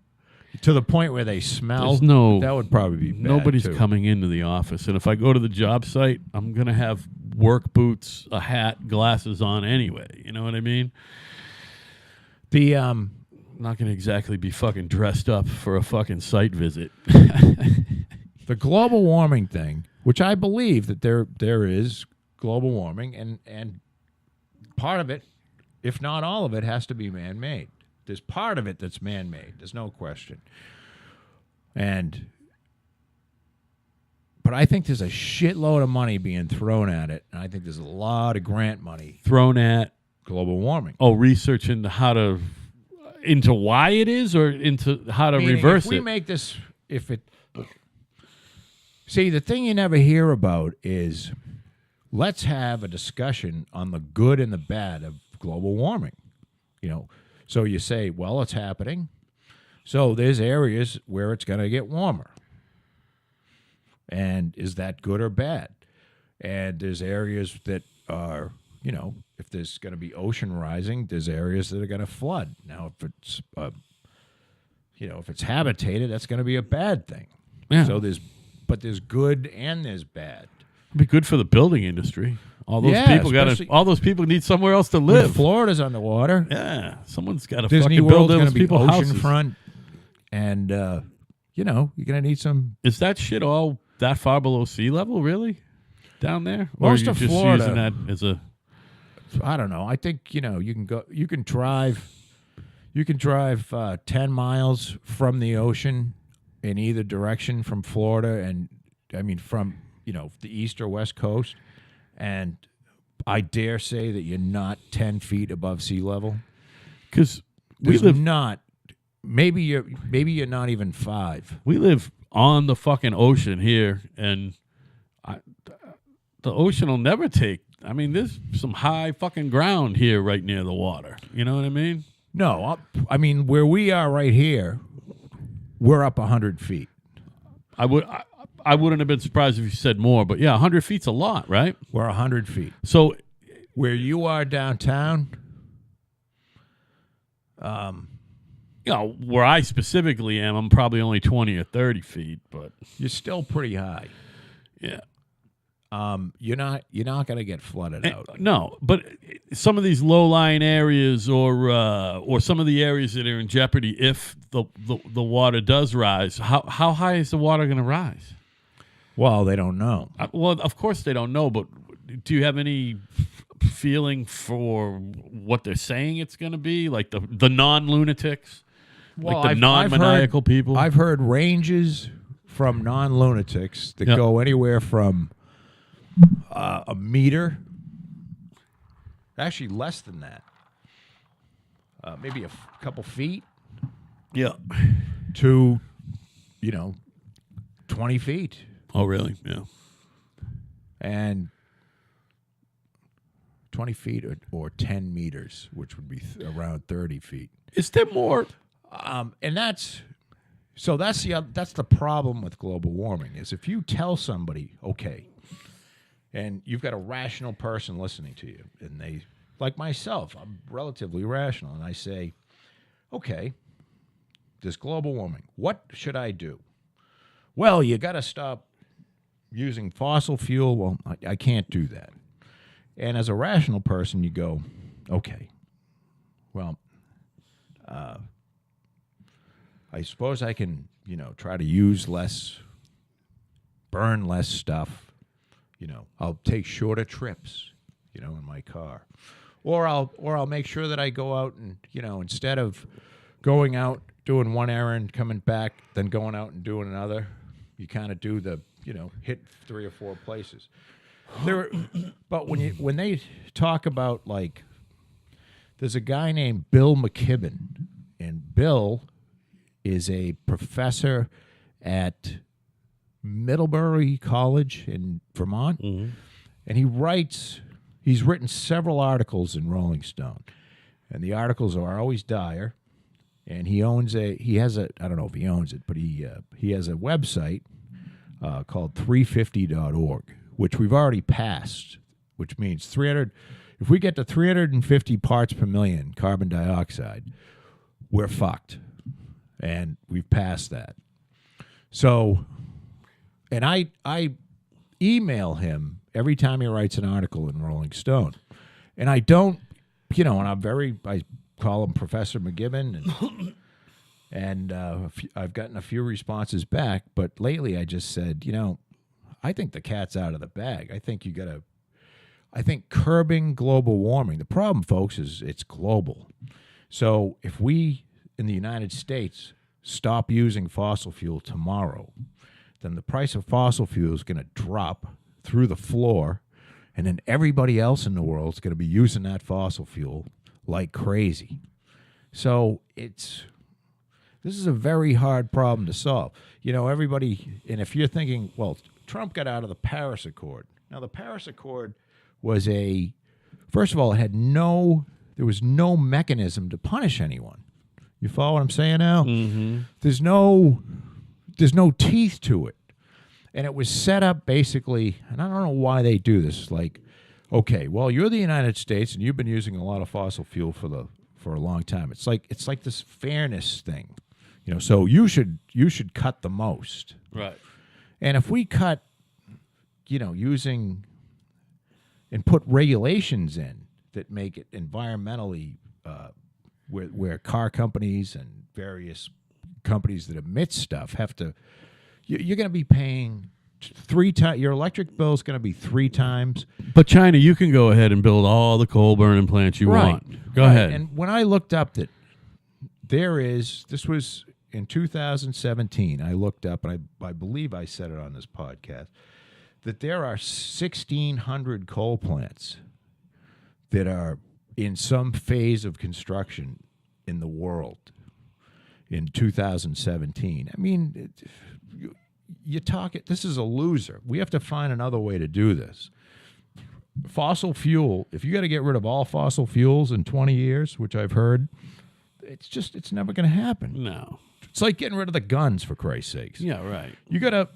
to the point where they smell, that would probably be bad, nobody's too. coming into the office. And if I go to the job site, I'm going to have work boots, a hat, glasses on anyway. You know what I mean? The I'm not going to exactly be fucking dressed up for a fucking site visit. the global warming thing, which I believe that there is global warming, and part of it, if not all of it, has to be man-made. There's part of it that's man-made. There's no question. But I think there's a shitload of money being thrown at it, and I think there's a lot of grant money Thrown at, global warming. research into why it is or into how to Meaning, reverse if we it. make this, see, the thing you never hear about is let's have a discussion on the good and the bad of global warming. So you say, well, it's happening. So there's areas where it's going to get warmer. And is that good or bad? And there's areas that are, if there's going to be ocean rising, there's areas that are going to flood. Now, if it's, if it's habitated, that's going to be a bad thing. Yeah. So there's good and there's bad. It'd be good for the building industry. All those Yeah, people especially- all those people need somewhere else to When live. Florida's underwater. Yeah, someone's got to Disney fucking build World's going those to be people houses. oceanfront, and you're going to need some. Is that shit all that far below sea level, really? Down there? Most or are of you just Florida- using that as a... I don't know. I think you can drive 10 miles from the ocean in either direction from Florida, and I mean from the east or west coast, and I dare say that you're not 10 feet above sea level. Because There's not. Maybe you're not even 5. we live on the fucking ocean here, and the ocean will never take... I mean, there's some high fucking ground here right near the water. You know what I mean? No, I mean where we are right here, we're up 100 feet. I wouldn't have been surprised if you said more, but yeah, 100 feet's a lot, right? We're 100 feet. So Where you are downtown, Where I specifically am, I'm probably only 20 or 30 feet, but you're still pretty high. yeah. You're not going to get flooded out. No, but some of these low-lying areas or some of the areas that are in jeopardy if the water does rise, how high is the water going to rise? Well, they don't know. Well, of course they don't know, but do you have any feeling for what they're saying it's going to be? Like the non-lunatics? Well, like the non-maniacal people? I've heard ranges from non-lunatics that go anywhere from a meter, actually less than that, maybe a couple feet, to 20 feet. Oh, really? Yeah. And 20 feet or 10 meters, which would be around 30 feet. Is there more? And that's the problem with global warming is if you tell somebody, okay, and you've got a rational person listening to you, and they, like myself, I'm relatively rational, and I say, okay, there's global warming. What should I do? Well, you got to stop using fossil fuel. Well, I can't do that. And as a rational person, you go, okay, well, I suppose I can, try to use less, burn less stuff. I'll take shorter trips, in my car, or I'll make sure that I go out and, instead of going out doing one errand, coming back, then going out and doing another, you kind of do the, hit 3 or 4 places. But when they talk about, like, there's a guy named Bill McKibben, and Bill is a professor at Middlebury College in Vermont, and he's written several articles in Rolling Stone, and the articles are always dire, and he has a, I don't know if he owns it, but he has a website called 350.org, which we've already passed, which means 300, if we get to 350 parts per million carbon dioxide, we're fucked, and we've passed that. So, and I email him every time he writes an article in Rolling Stone. And I don't, and I call him Professor McGibbon, and I've gotten a few responses back, but lately I just said, I think the cat's out of the bag. I think curbing global warming, the problem, folks, is it's global. So if we, in the United States, stop using fossil fuel tomorrow, then the price of fossil fuel is going to drop through the floor, and then everybody else in the world is going to be using that fossil fuel like crazy. So this is a very hard problem to solve. Everybody, and if you're thinking, well, Trump got out of the Paris Accord. Now, the Paris Accord was first of all, there was no mechanism to punish anyone. You follow what I'm saying now? Mm-hmm. There's no teeth to it. And it was set up basically, and I don't know why they do this, like, okay, well, you're the United States and you've been using a lot of fossil fuel for a long time. It's like this fairness thing. So you should cut the most. Right. And if we cut, using and put regulations in that make it environmentally where car companies and various companies that emit stuff have to, you're going to be paying 3 times. Your electric bill is going to be 3 times. But China, you can go ahead and build all the coal burning plants you want. Go ahead. And when I looked up that this was in 2017, I looked up, and I believe I said it on this podcast, that there are 1,600 coal plants that are in some phase of construction in the world in 2017. I mean, you talk it. This is a loser. We have to find another way to do this. Fossil fuel, if you got to get rid of all fossil fuels in 20 years, which I've heard, it's never going to happen. No. It's like getting rid of the guns, for Christ's sakes. Yeah, right. You got to...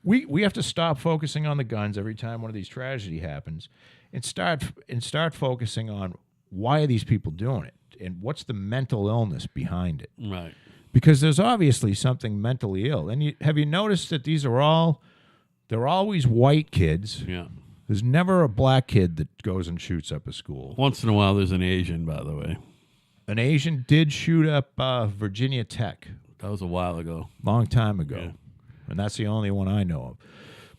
We have to stop focusing on the guns every time one of these tragedy happens and start focusing on why are these people doing it? and what's the mental illness behind it? Right. Because there's obviously something mentally ill. And have you noticed that they're always white kids? Yeah. There's never a black kid that goes and shoots up a school. Once in a while, there's an Asian, by the way. An Asian did shoot up Virginia Tech. That was a while ago. Long time ago. Yeah. And that's the only one I know of.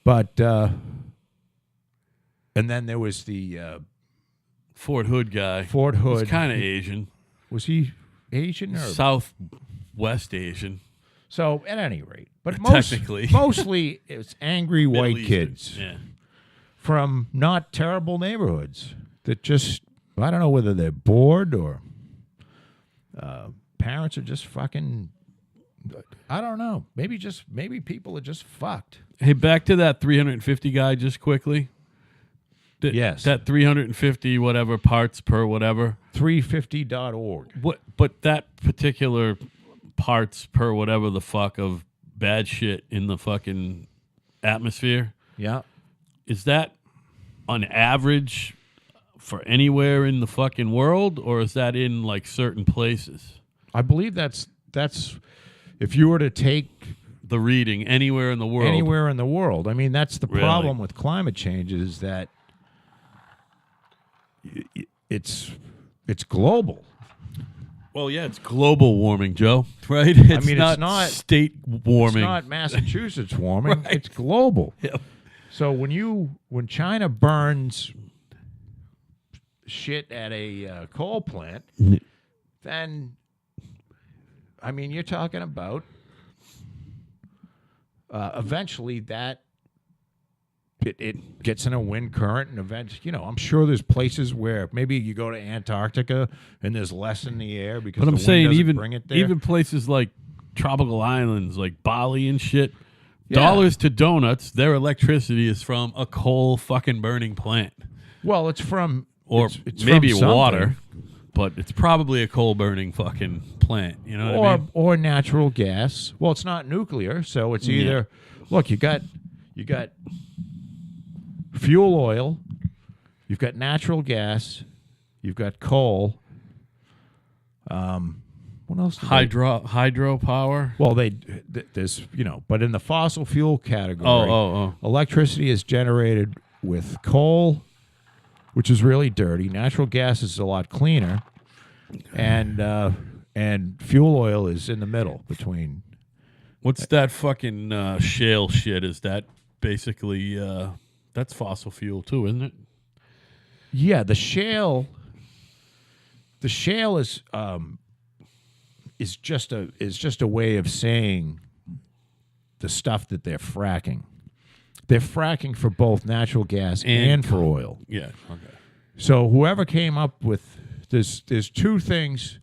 But, and then there was the Fort Hood guy. Fort Hood. He's kind of Asian. Was he Asian or? Southwest Asian. So, at any rate. But Technically. mostly it's angry Middle white Eastern. kids Yeah. from not terrible neighborhoods that just, I don't know whether they're bored or parents are just fucking, I don't know. Maybe people are just fucked. Hey, back to that 350 guy just quickly. Yes. That 350 whatever parts per whatever. 350.org. But that particular parts per whatever the fuck of bad shit in the fucking atmosphere, Yeah. is that on average for anywhere in the fucking world, or is that in like certain places? I believe that's if you were to take The reading anywhere in the world. anywhere in the world. I mean, that's the Really? problem with climate change is that it's global. Well, yeah, it's global warming, Joe. Right? It's it's not state warming. It's not Massachusetts warming. Right. It's global. Yep. So when China burns shit at a coal plant, then I mean you're talking about eventually that it gets in a wind current and eventually, I'm sure there's places where maybe you go to Antarctica and there's less in the air because But I'm the wind saying doesn't bring it there. even places like tropical islands like Bali and shit, Yeah. dollars to donuts, their electricity is from a coal fucking burning plant. Well, it's from Or it's maybe from something. water, but it's probably a coal burning fucking plant. You know what I mean? or natural gas. Well, it's not nuclear, so it's either look, you got fuel oil, you've got natural gas, you've got coal. What else? Hydropower. Well, there's but in the fossil fuel category, electricity is generated with coal, which is really dirty. Natural gas is a lot cleaner, and fuel oil is in the middle between. What's that fucking shale shit? Is that basically that's fossil fuel too, isn't it? Yeah, the shale is just a way of saying the stuff that they're fracking. They're fracking for both natural gas and for oil. Yeah. Okay. So whoever came up with there's two things,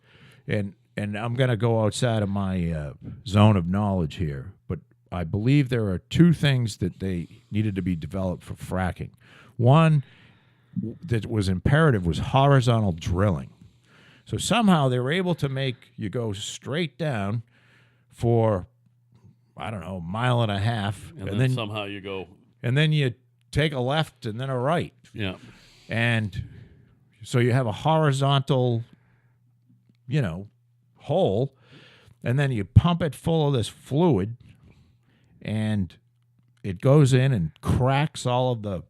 and I'm going to go outside of my zone of knowledge here, but I believe there are two things that they needed to be developed for fracking. One that was imperative was horizontal drilling. So somehow they were able to make you go straight down for, I don't know, a mile and a half. And then somehow you go. And then you take a left and then a right. Yeah. And so you have a horizontal, hole, and then you pump it full of this fluid, and it goes in and cracks all of the,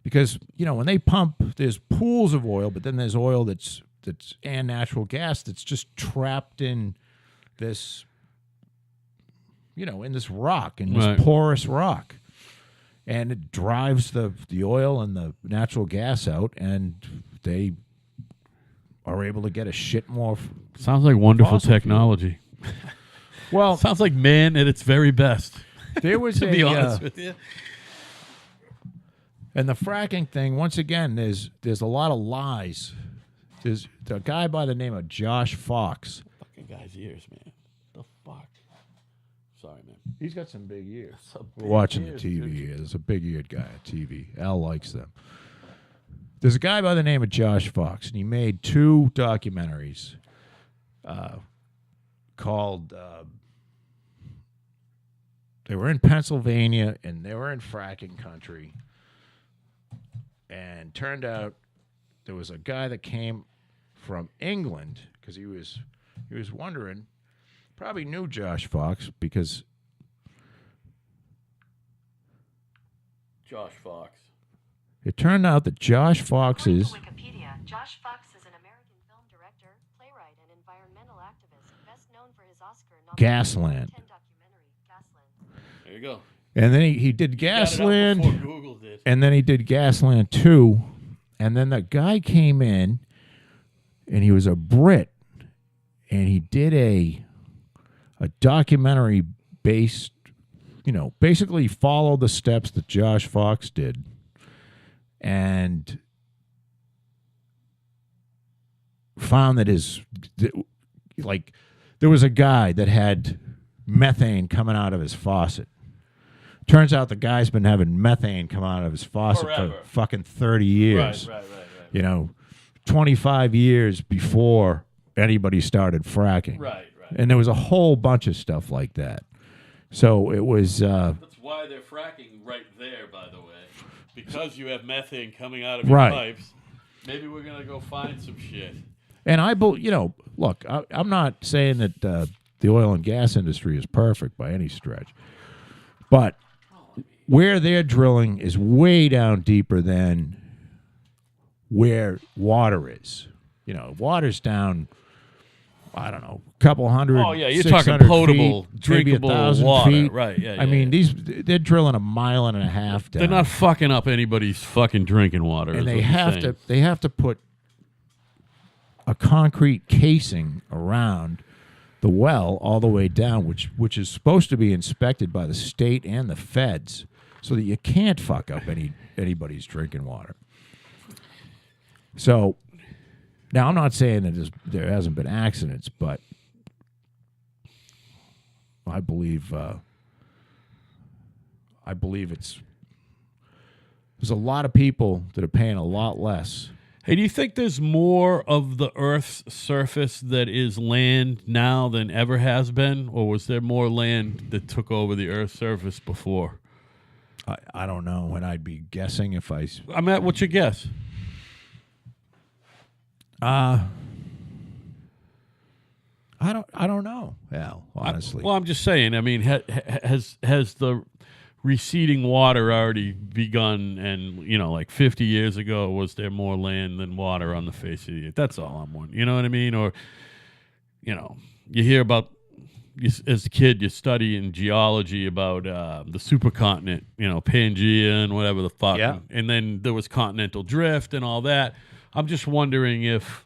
because, when they pump, there's pools of oil, but then there's oil that's and natural gas that's just trapped in this, in this rock, in this porous rock. And it drives the oil and the natural gas out, and they are able to get a shit more. Sounds like wonderful fossil fuel. technology. Well, sounds like man at its very best. There was to be honest with you. And the fracking thing, once again, there's a lot of lies. There's a guy by the name of Josh Fox. Fucking guy's ears, man. The fuck. Sorry, man. He's got some big ears. We're watching the TV. There's a big-eared guy on TV. Al likes them. There's a guy by the name of Josh Fox, and he made two documentaries called... they were in Pennsylvania, and they were in fracking country. And turned out there was a guy that came from England because he was wondering. Probably knew Josh Fox because Josh Fox. it turned out that Josh Fox According is to Wikipedia, Josh Fox is an American film director, playwright, and environmental activist, best known for his Oscar-nominated Gasland. 2010 documentary, Gasland. There you go. And then he did Got it out Gasland, before Google did. and then he did Gasland 2, and then the guy came in, and he was a Brit, and he did a documentary based, basically followed the steps that Josh Fox did, and found that there was a guy that had methane coming out of his faucet. Turns out the guy's been having methane come out of his faucet Forever. for fucking 30 years. Right. 25 years before anybody started fracking. Right. And there was a whole bunch of stuff like that. So it was... That's why they're fracking right there, by the way. Because you have methane coming out of your pipes. Maybe we're going to go find some shit. And look, I'm not saying that the oil and gas industry is perfect by any stretch. But where they're drilling is way down deeper than where water is. Water's down, I don't know, a couple hundred. Oh, yeah, you're 600 talking potable, feet, drinkable maybe 1,000 water. feet. Right, yeah. I mean, they're drilling a mile and a half down. They're not fucking up anybody's fucking drinking water. And is they what have you're to saying. they have to put a concrete casing around the well all the way down, which is supposed to be inspected by the state and the feds, so that you can't fuck up anybody's drinking water. So now I'm not saying that there hasn't been accidents, but I believe there's a lot of people that are paying a lot less. Hey, do you think there's more of the Earth's surface that is land now than ever has been? Or was there more land that took over the Earth's surface before? I don't know, and I'd be guessing if I... What's your guess? I don't know, Al, honestly. Well, I'm just saying, I mean, has the receding water already begun? And, like 50 years ago, was there more land than water on the face of the earth? That's all I'm wondering. You know what I mean? Or, you hear about, as a kid, you study in geology about the supercontinent, Pangea and whatever the fuck. Yeah. And then there was continental drift and all that. I'm just wondering if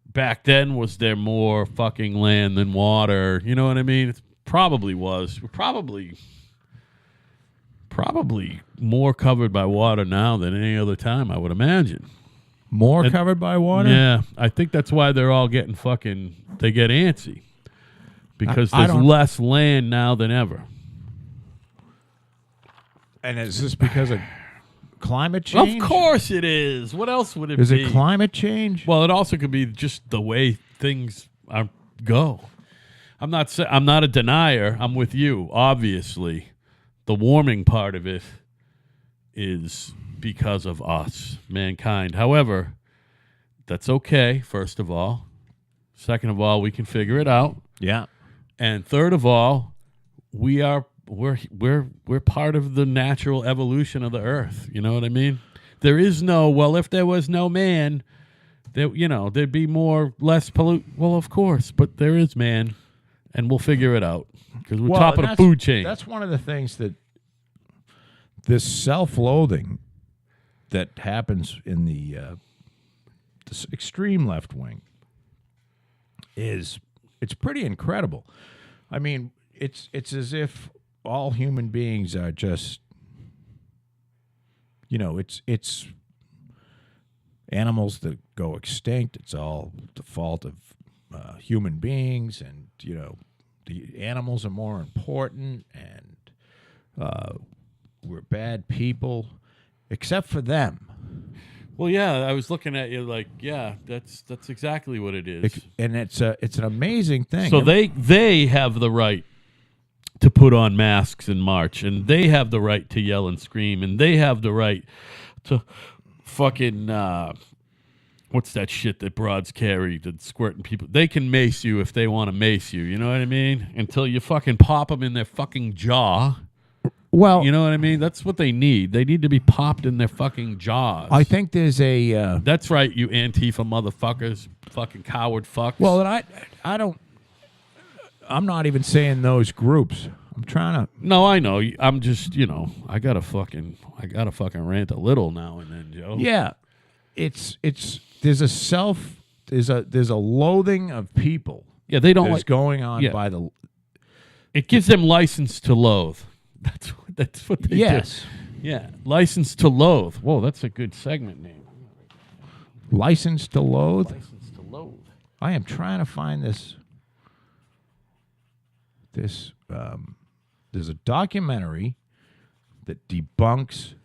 back then was there more fucking land than water. You know what I mean? It probably was. Probably more covered by water now than any other time, I would imagine. More covered by water? Yeah, I think that's why they're all getting they get antsy. Because I there's less land now than ever. And is this because of climate change? Of course it is. What else would it be? Is it climate change? Well, it also could be just the way things go. I'm not a denier. I'm with you. Obviously, the warming part of it is because of us, mankind. However, that's okay. First of all, second of all, we can figure it out. Yeah. And third of all, we're part of the natural evolution of the earth. You know what I mean? There is if there was no man, there'd be less pollute. Well, of course, but there is man, and we'll figure it out because we're top of the food chain. That's one of the things that this self-loathing that happens in the this extreme left wing it's pretty incredible. I mean, it's as if all human beings are just, it's animals that go extinct. It's all the fault of human beings, and the animals are more important, and we're bad people, except for them. Well, yeah, I was looking at you like, yeah, that's exactly what it is. And it's an amazing thing. So they have the right to put on masks and march, and they have the right to yell and scream, and they have the right to fucking what's that shit that broads carry, that squirting people? They can mace you if they want to mace you. You know what I mean? Until you fucking pop them in their fucking jaw. Well, You know what I mean? That's what they need. They need to be popped in their fucking jaws. I think there's a. That's right, you Antifa motherfuckers, fucking coward fucks. Well, and I don't. I'm not even saying those groups. I'm trying to. no, I know. I'm just, I gotta fucking rant a little now and then, Joe. Yeah, it's there's a loathing of people. Yeah, they don't that's like. going on yeah. by the. It gives them license to loathe. That's what they Yes. do. Yeah, license to loathe. Whoa, that's a good segment name. License to loathe. License to loathe. I am trying to find this. There's a documentary that debunks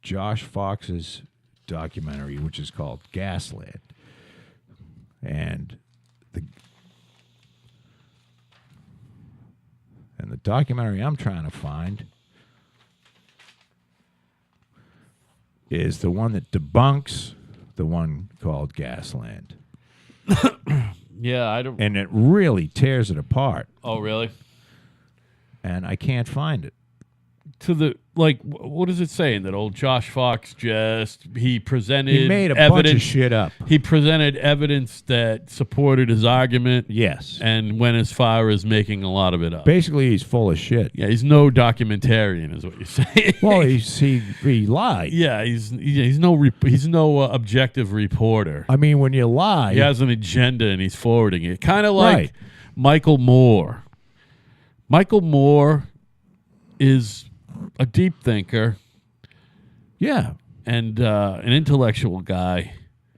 Josh Fox's documentary, which is called Gasland, and the documentary I'm trying to find is the one that debunks the one called Gasland. Yeah, I don't. And it really tears it apart. Oh, really? And I can't find it. What is it saying? That old Josh Fox he presented He made a evidence. bunch of shit up. He presented evidence that supported his argument. Yes. And went as far as making a lot of it up. Basically, he's full of shit. Yeah, he's no documentarian, is what you're saying. Well, he lied. Yeah, he's no objective reporter. I mean, when you lie, He has an agenda and he's forwarding it. Kind of like Right. Michael Moore. Michael Moore is a deep thinker yeah, and an intellectual guy,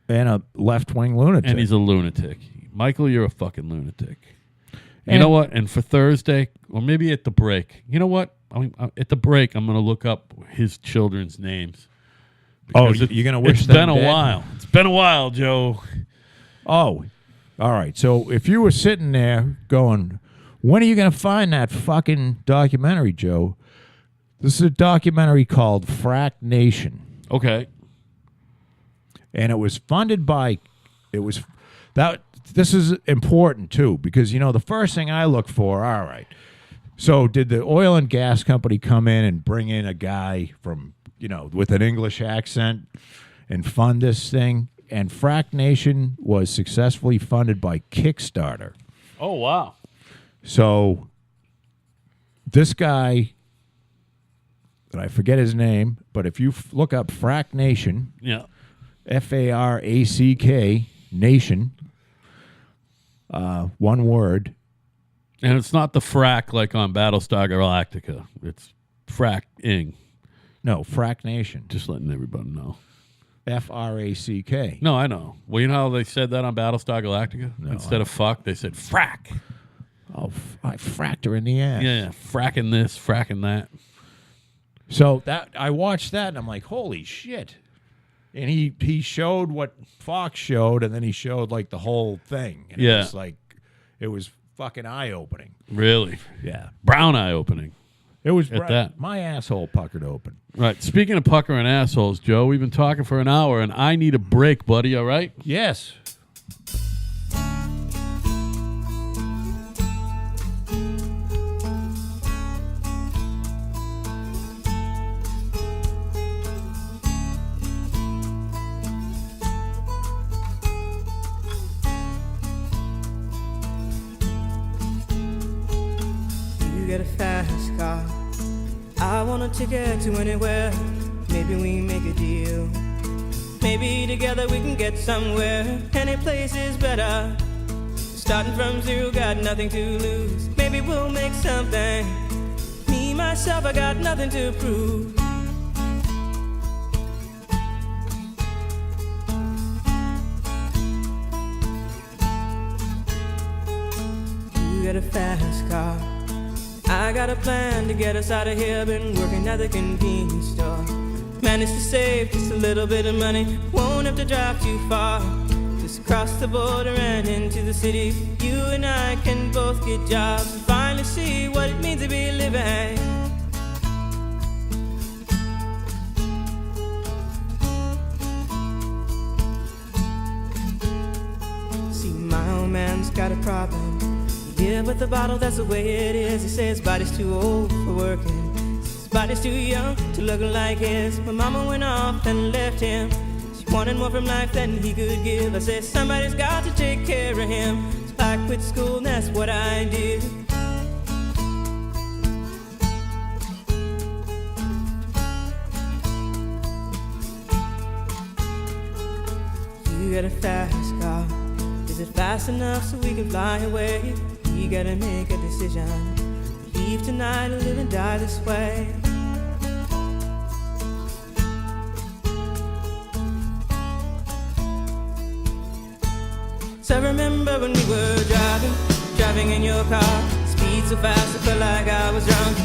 and a left-wing lunatic. and he's a lunatic. Michael, you're a fucking lunatic. You And- know what? And for Thursday, or maybe at the break, you know what? At the break, I'm going to look up his children's names. Oh, Because you're gonna wish it's them been a dead? while. It's been a while, Joe. Oh, all right. So if you were sitting there going, when are you going to find that fucking documentary, Joe? This is a documentary called Frack Nation. Okay. And it was funded by this is important too, because the first thing I look for, all right, so did the oil and gas company come in and bring in a guy from with an English accent and fund this thing? And Frack Nation was successfully funded by Kickstarter. Oh, wow. So this guy, and I forget his name, but if you look up Frack Nation, Yeah. Frack Nation, one word. And it's not the frack like on Battlestar Galactica. It's frack-ing. No, Frack Nation. Just letting everybody know. Frack. No, I know. Well, you know how they said that on Battlestar Galactica? No, Instead of fuck, they said frack. Oh, I fracked her in the ass. Yeah, fracking this, fracking that. So I watched that and I'm like, holy shit. And he showed what Fox showed, and then he showed like the whole thing. And Yeah. it was fucking eye-opening. Really? Yeah. Brown eye opening. It was At that. my asshole puckered open. Right. Speaking of puckering assholes, Joe, we've been talking for an hour, and I need a break, buddy, all right? Yes. You get a fast car. I want a ticket to anywhere. Maybe we make a deal. Maybe together we can get somewhere. Any place is better. Starting from zero, got nothing to lose. Maybe we'll make something. Me, myself, I got nothing to prove. You get a fast car. I got a plan to get us out of here. Been working at the convenience store. Managed to save just a little bit of money. Won't have to drive too far. Just cross the border and into the city. You and I can both get jobs and finally see what it means to be living. problem. He live with the bottle, that's the way it is. He says his body's too old for working. His body's too young to look like his. My mama went off and left him. She wanted more from life than he could give. I said somebody's got to take care of him. So I quit school and that's what I did. You got a fast car. Is it fast enough so we can fly away? We gotta make a decision. Leave tonight or live and die this way. So I remember when we were driving in your car. Speed so fast I felt like I was drunk.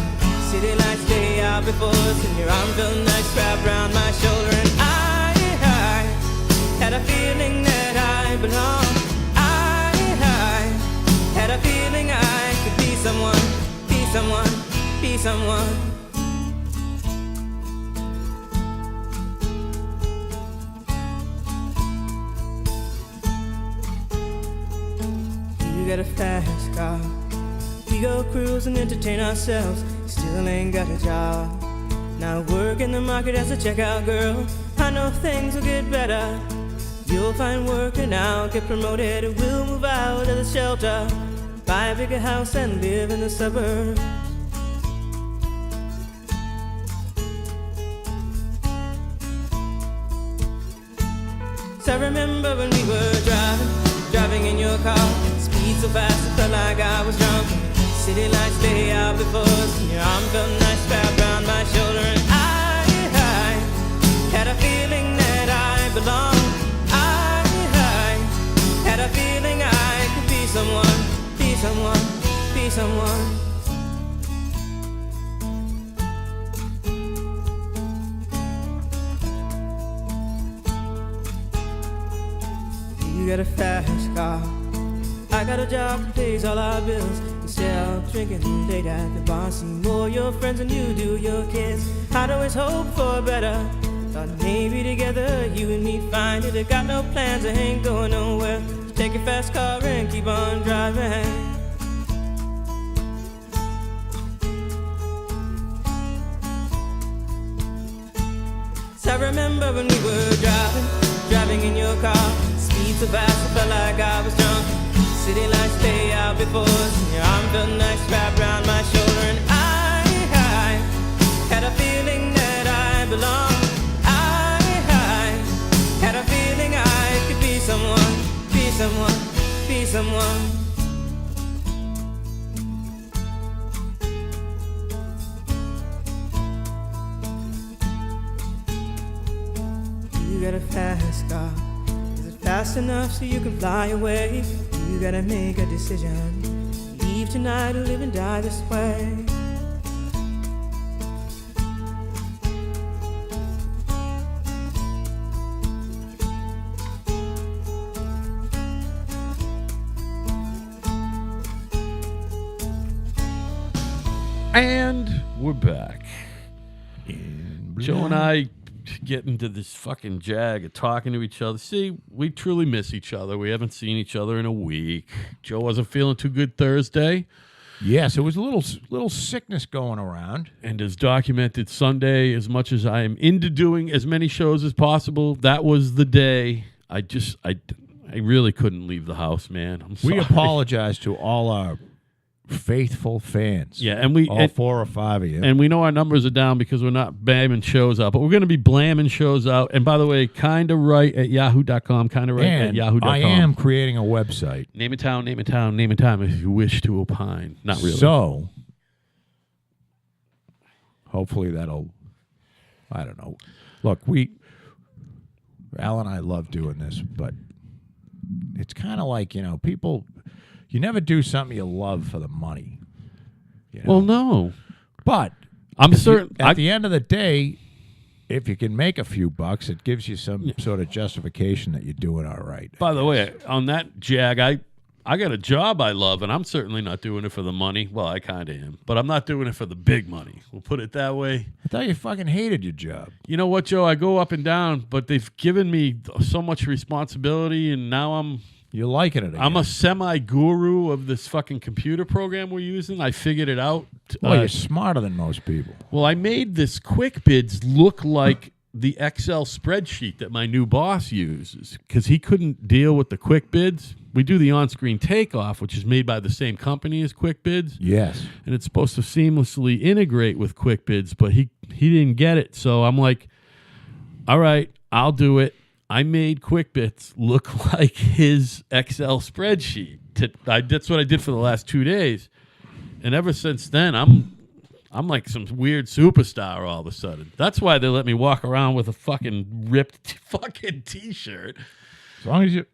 City lights lay out before us, and your arm felt nice wrapped around my shoulder. And I had a feeling that I belonged. I had a feeling I could be someone, be someone, be someone. You got a fast car. We go cruise and entertain ourselves. Still ain't got a job. Now work in the market as a checkout girl. I know things will get better. You'll find work and I'll get promoted. And we'll move out of the shelter, buy a bigger house and live in the suburbs. So I remember when we were driving in your car. Speed so fast I felt like I was drunk. City lights lay out before us, and your arm felt nice wrapped around my shoulder. And I had a feeling that I belonged. Had a feeling I could be someone, be someone, be someone. You got a fast car. I got a job that pays all our bills. Instead of drinking late at the bar, see more your friends than you do your kids. I'd always hope for better. Thought maybe together you and me find it. I got no plans, I ain't going nowhere. Take your fast car and keep on driving. So I remember when we were driving in your car. Speed so fast I felt like I was drunk. City lights lay out before us, and your arm felt nice wrapped around my shoulder. And I had a feeling that I belonged. I had a feeling I could be someone, be someone, be someone. You got a fast car. Is it fast enough so you can fly away? You gotta make a decision. Leave tonight or live and die this way. And we're back. Joe and I get into this fucking jag of talking to each other. See, we truly miss each other. We haven't seen each other in a week. Joe wasn't feeling too good Thursday. Yes, it was a little sickness going around. And as documented Sunday, as much as I am into doing as many shows as possible, that was the day I really couldn't leave the house, man. I'm sorry. We apologize to all our faithful fans. Yeah, and we all 4 or 5 of you. And we know our numbers are down because we're not bamming shows out, but we're going to be blamming shows out. And by the way, kinda right at yahoo.com, kinda right at yahoo.com. I am creating a website. Name a town, name a town, name a time if you wish to opine. Not really. So, hopefully that'll, I don't know. Look, Al and I love doing this, but it's kind of like, people, you never do something you love for the money. Well, no. But I'm certain at the end of the day, if you can make a few bucks, it gives you some sort of justification that you're doing all right. By the way, on that jag, I got a job I love, and I'm certainly not doing it for the money. Well, I kind of am, but I'm not doing it for the big money. We'll put it that way. I thought you fucking hated your job. You know what, Joe? I go up and down, but they've given me so much responsibility, and now I'm You're liking it again. I'm a semi-guru of this fucking computer program we're using. I figured it out. Well, you're smarter than most people. Well, I made this QuickBids look like the Excel spreadsheet that my new boss uses because he couldn't deal with the QuickBids. We do the on-screen takeoff, which is made by the same company as QuickBids. Yes. And it's supposed to seamlessly integrate with QuickBids, but he didn't get it. So I'm like, all right, I'll do it. I made QuickBids look like his Excel spreadsheet. That's what I did for the last 2 days. And ever since then, I'm like some weird superstar all of a sudden. That's why they let me walk around with a fucking ripped fucking T-shirt. As long as you're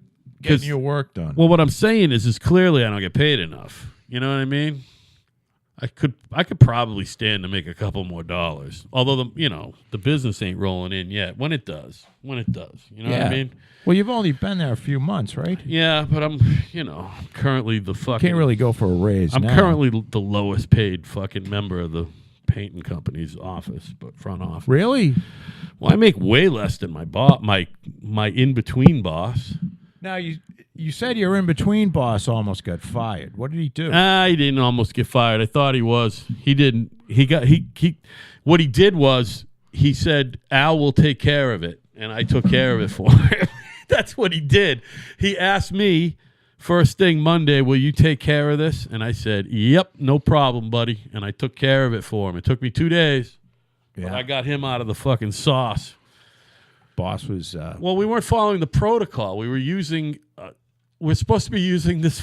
getting your work done. Well, what I'm saying is clearly I don't get paid enough. You know what I mean? I could probably stand to make a couple more dollars. Although the business ain't rolling in yet. When it does. You know what I mean? Well, you've only been there a few months, right? Yeah, but I'm currently the fucking Can't really go for a raise. I'm now. currently the lowest paid fucking member of the painting company's office, but front office. Really? Well, I make way less than my in between boss. Now you said your in between boss almost got fired. What did he do? He didn't almost get fired. I thought he was. He didn't. What he did was he said Al will take care of it, and I took care of it for him. That's what he did. He asked me first thing Monday, will you take care of this? And I said, yep, no problem, buddy. And I took care of it for him. It took me 2 days. Yeah. But I got him out of the fucking sauce. Boss was... Well, we weren't following the protocol. We were using... we're supposed to be using this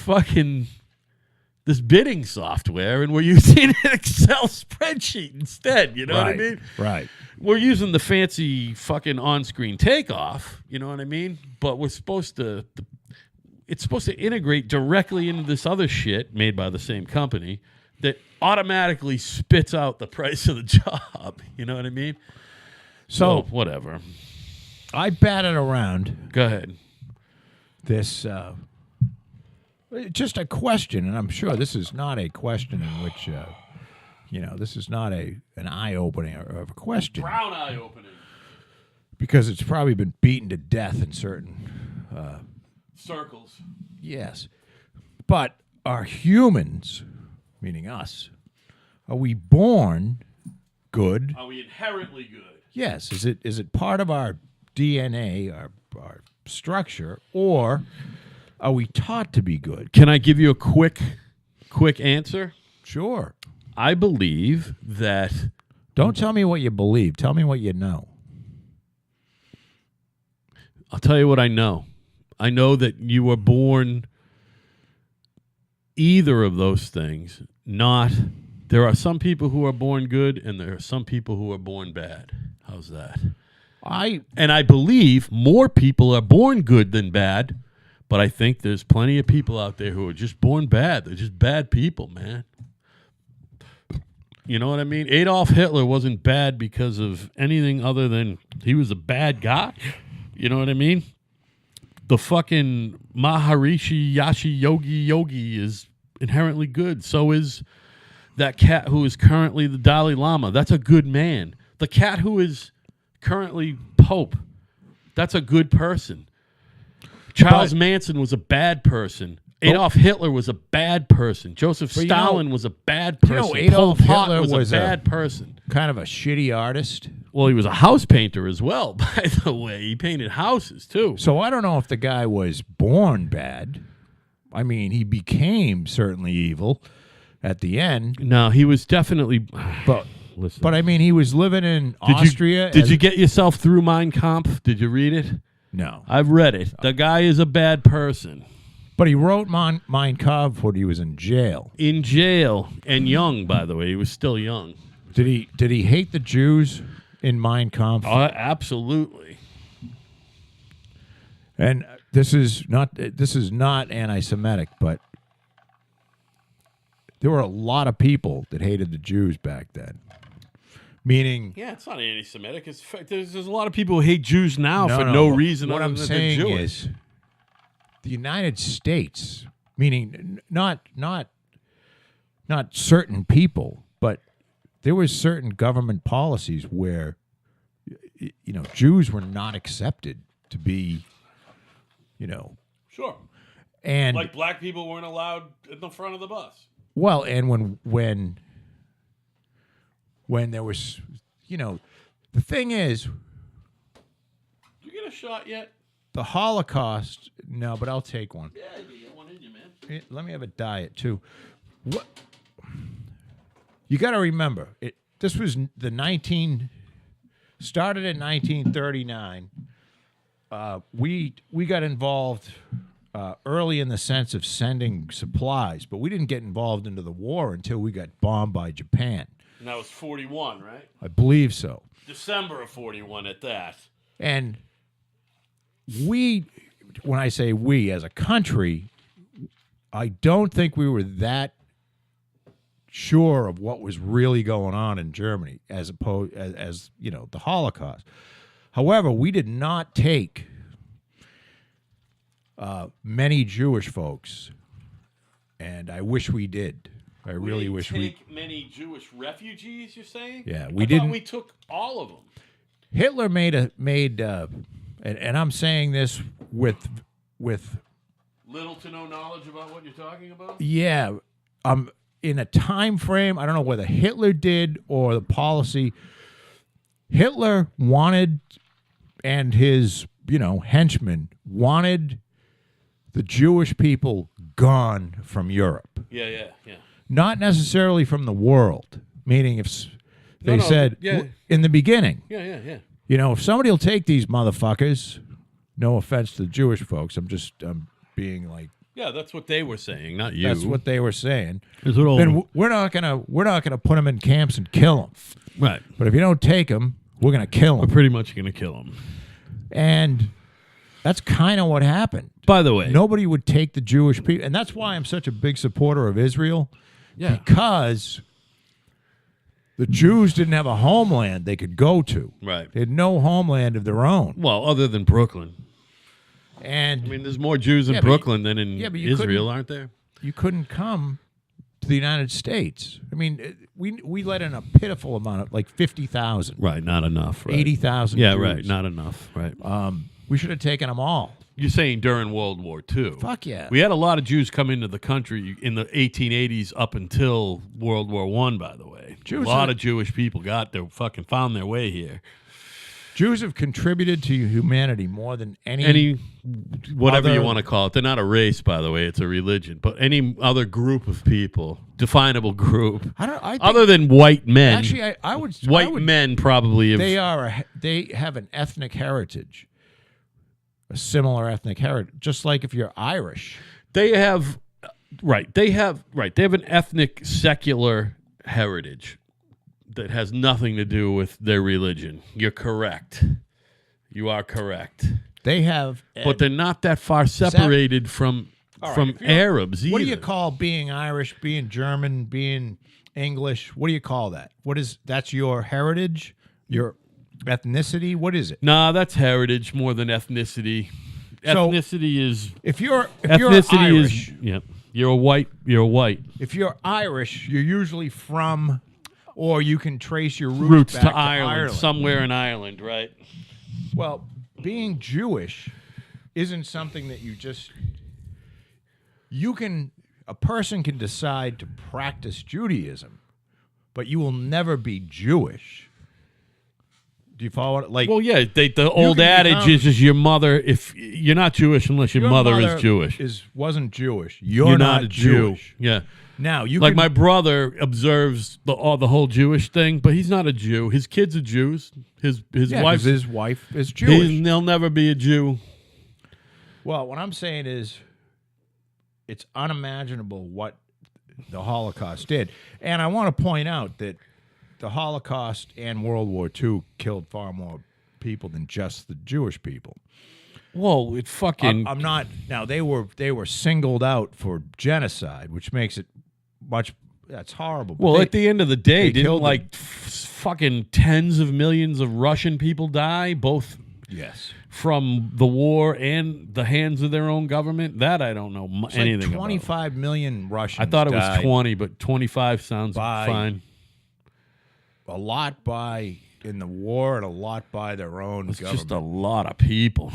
bidding software, and we're using an Excel spreadsheet instead. You know what I mean? Right. We're using the fancy fucking on-screen takeoff. You know what I mean? But we're supposed to... It's supposed to integrate directly into this other shit made by the same company that automatically spits out the price of the job. You know what I mean? So, well, whatever. I batted around Go ahead. this... just a question, and I'm sure this is not a question in which, this is not an eye-opener of a question. Brown eye opening. Because it's probably been beaten to death in certain... Circles. Yes. But are humans, meaning us, are we born good? Are we inherently good? Yes. Is it part of our DNA, our structure, or are we taught to be good? Can I give you a quick answer? Sure. I believe that... Don't tell me what you believe. Tell me what you know. I'll tell you what I know. I know that you were born either of those things. There are some people who are born good, and there are some people who are born bad. How's that? And I believe more people are born good than bad, but I think there's plenty of people out there who are just born bad. They're just bad people, man. You know what I mean? Adolf Hitler wasn't bad because of anything other than he was a bad guy. You know what I mean? The fucking Maharishi Yogi is inherently good. So is that cat who is currently the Dalai Lama. That's a good man. The cat who is currently Pope, that's a good person. Charles Manson was a bad person. Adolf Hitler was a bad person. Joseph Stalin was a bad person. Adolf Hitler was a bad person. Kind of a shitty artist. Well, he was a house painter as well, by the way. He painted houses, too. So I don't know if the guy was born bad. I mean, he became certainly evil at the end. No, he was definitely... But listen. But I mean, he was living in Austria. Did you get yourself through Mein Kampf? Did you read it? No. I've read it. The guy is a bad person. But he wrote Mein Kampf when he was in jail. In jail. And young, by the way. He was still young. Did he hate the Jews in Mein Kampf? Absolutely. And this is not anti-Semitic, but there were a lot of people that hated the Jews back then. Meaning, yeah, it's not anti-Semitic. There's a lot of people who hate Jews now for no reason. What other I'm than saying they're Jewish. is, the United States, meaning not certain people, but there was certain government policies where, Jews were not accepted to be, Sure. And Like black people weren't allowed in the front of the bus. well, and when there was, the thing is, Did you get a shot yet? the Holocaust. No, but I'll take one. Yeah, you get one in you, man. Let me have a diet too. What you got to remember? This was started in 1939. We got involved early in the sense of sending supplies, but we didn't get involved into the war until we got bombed by Japan. And that was 41, right? I believe so. December of 41 at that. And when I say we as a country, I don't think we were that sure of what was really going on in Germany as opposed as the Holocaust. However, we did not take many Jewish folks, and I wish we did. I really wish we take many Jewish refugees. You're saying? Yeah, I thought we took all of them. Hitler made and I'm saying this with Little to no knowledge about what you're talking about. yeah, in a time frame. I don't know whether Hitler did or the policy. Hitler wanted, and his henchmen wanted the Jewish people gone from Europe. Yeah. Not necessarily from the world. Meaning, if they said in the beginning, Yeah. if somebody will take these motherfuckers, no offense to the Jewish folks, I'm being like, Yeah, that's what they were saying, not you. that's what they were saying. Then Then we're not gonna put them in camps and kill them. right. But if you don't take them, we're gonna kill We're them. pretty much going to kill them. And that's kind of what happened. By the way, Nobody would take the Jewish people, and that's why I'm such a big supporter of Israel. Yeah. Because the Jews didn't have a homeland they could go to. Right. They had no homeland of their own. Well, other than Brooklyn. And I mean, there's more Jews in Yeah, but Brooklyn than in yeah, but you Israel, couldn't- aren't there? you couldn't come to the United States. I mean, we let in a pitiful amount of like 50,000, Right, not enough. Right. 80,000. Yeah, Jews. right, not enough. Right. We should have taken them all. You're saying during World War II. Fuck yeah. We had a lot of Jews come into the country in the 1880s up until World War I, by the way. Jews a lot are- of Jewish people found their way here. Jews have contributed to humanity more than Any, whatever you Other- want to call it. They're not a race, by the way. It's a religion. But any other group of people, definable group, I think, other than white men. actually, I would. White men probably have. They have an ethnic heritage, a similar ethnic heritage. Just like if you're Irish, They have an ethnic secular heritage that has nothing to do with their religion. You're correct. You are correct. they have. But they're not that far separated from All right, if you're- Arabs either. What do you call being Irish, being German, being English? What do you call that? That's your heritage, your ethnicity? What is it? Nah, that's heritage more than ethnicity. So- Ethnicity is If you're ethnicity Irish, is yeah. You're white. if you're Irish, you're usually from, or you can trace your Roots back to Ireland, somewhere in Ireland, right? Well, being Jewish isn't something that a person can decide to practice Judaism, but you will never be Jewish. Do you follow it? Like, Well, yeah. The old can adage become- is your mother. If you're not Jewish unless your mother is Jewish, wasn't Jewish. You're not a Jew. Jewish. Yeah. Now you Like can, my brother observes the whole Jewish thing, but he's not a Jew. His kids are Jews. His yeah, 'cause wife. his wife is Jewish. They'll never be a Jew. Well, what I'm saying is, it's unimaginable what the Holocaust did, and I want to point out that the Holocaust and World War II killed far more people than just the Jewish people. Whoa! It fucking. I'm not now. They were singled out for genocide, which makes it much. That's horrible. But Well, at the end of the day, they didn't killed like fucking tens of millions of Russian people die, both yes, from the war and the hands of their own government? That I don't know it's anything like about. 25 million Russians. I thought it was died. 20, but 25 sounds By- fine. A lot by in the war and a lot by their own It's government. just a lot of people,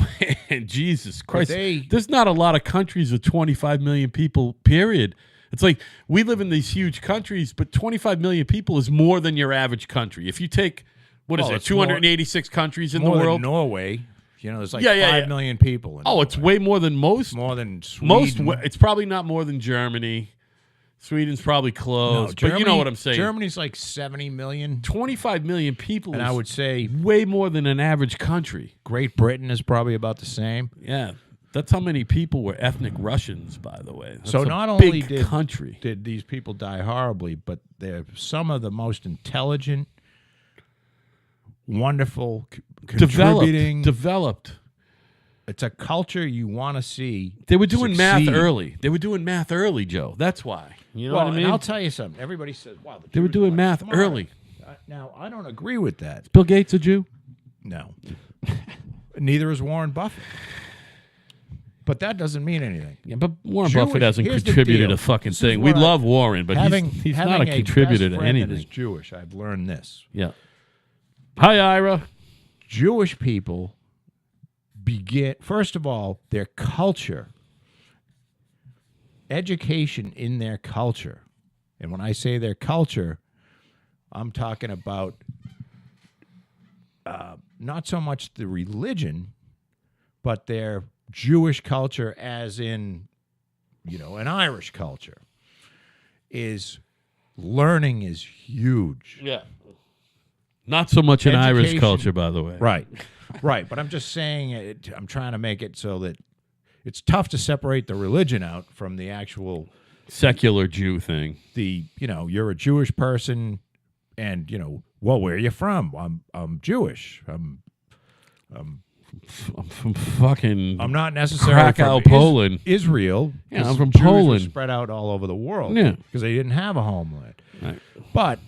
man. Jesus Christ. they- There's not a lot of countries with 25 million people, period. It's like we live in these huge countries, but 25 million people is more than your average country. If you take, what is Well, it, it's 286 countries in more the than world? There's like Yeah, 5 million people. In Oh, it's Norway. way more than most. more than Sweden. It's probably not more than Germany. Sweden's probably close, but you know what I'm saying. Germany's like 70 million. 25 million people And is I would say way more than an average country. Great Britain is probably about the same. Yeah. That's how many people were ethnic Russians, by the way. That's So a not only big country. did these people die horribly, but they're some of the most intelligent, wonderful, contributing. Developed. It's a culture you want to see. They were doing math succeed. early. They were doing math early, Joe. That's why. You know Well, what I mean? and I'll tell you something. Everybody says, "Wow, the They were Jews doing are math smarter." early. Now, I don't agree with that. Bill Gates a Jew? No. Neither is Warren Buffett. But that doesn't mean anything. Yeah, but Warren Jewish- Buffett hasn't here's the contributed deal. a fucking This is thing. We what I- love Warren, but he's not a contributor to best friend that anything. is Jewish. I've learned this. Yeah. Hi, Ira. Jewish people begin, first of all, their culture, education in their culture. And when I say their culture, I'm talking about not so much the religion, but their Jewish culture, as in, an Irish culture, learning is huge. Yeah. Not so much an Irish Education. culture, by the way. Right. Right. But I'm just saying, I'm trying to make it so that it's tough to separate the religion out from the actual, Secular Jew thing. you're a Jewish person and, well, where are you from? I'm Jewish. I'm I'm from fucking I'm not necessarily Krakow, from Poland. Israel. Yeah, 'cause I'm from Jews were Poland. spread out all over the world. Yeah. Because they didn't have a homeland. Right. But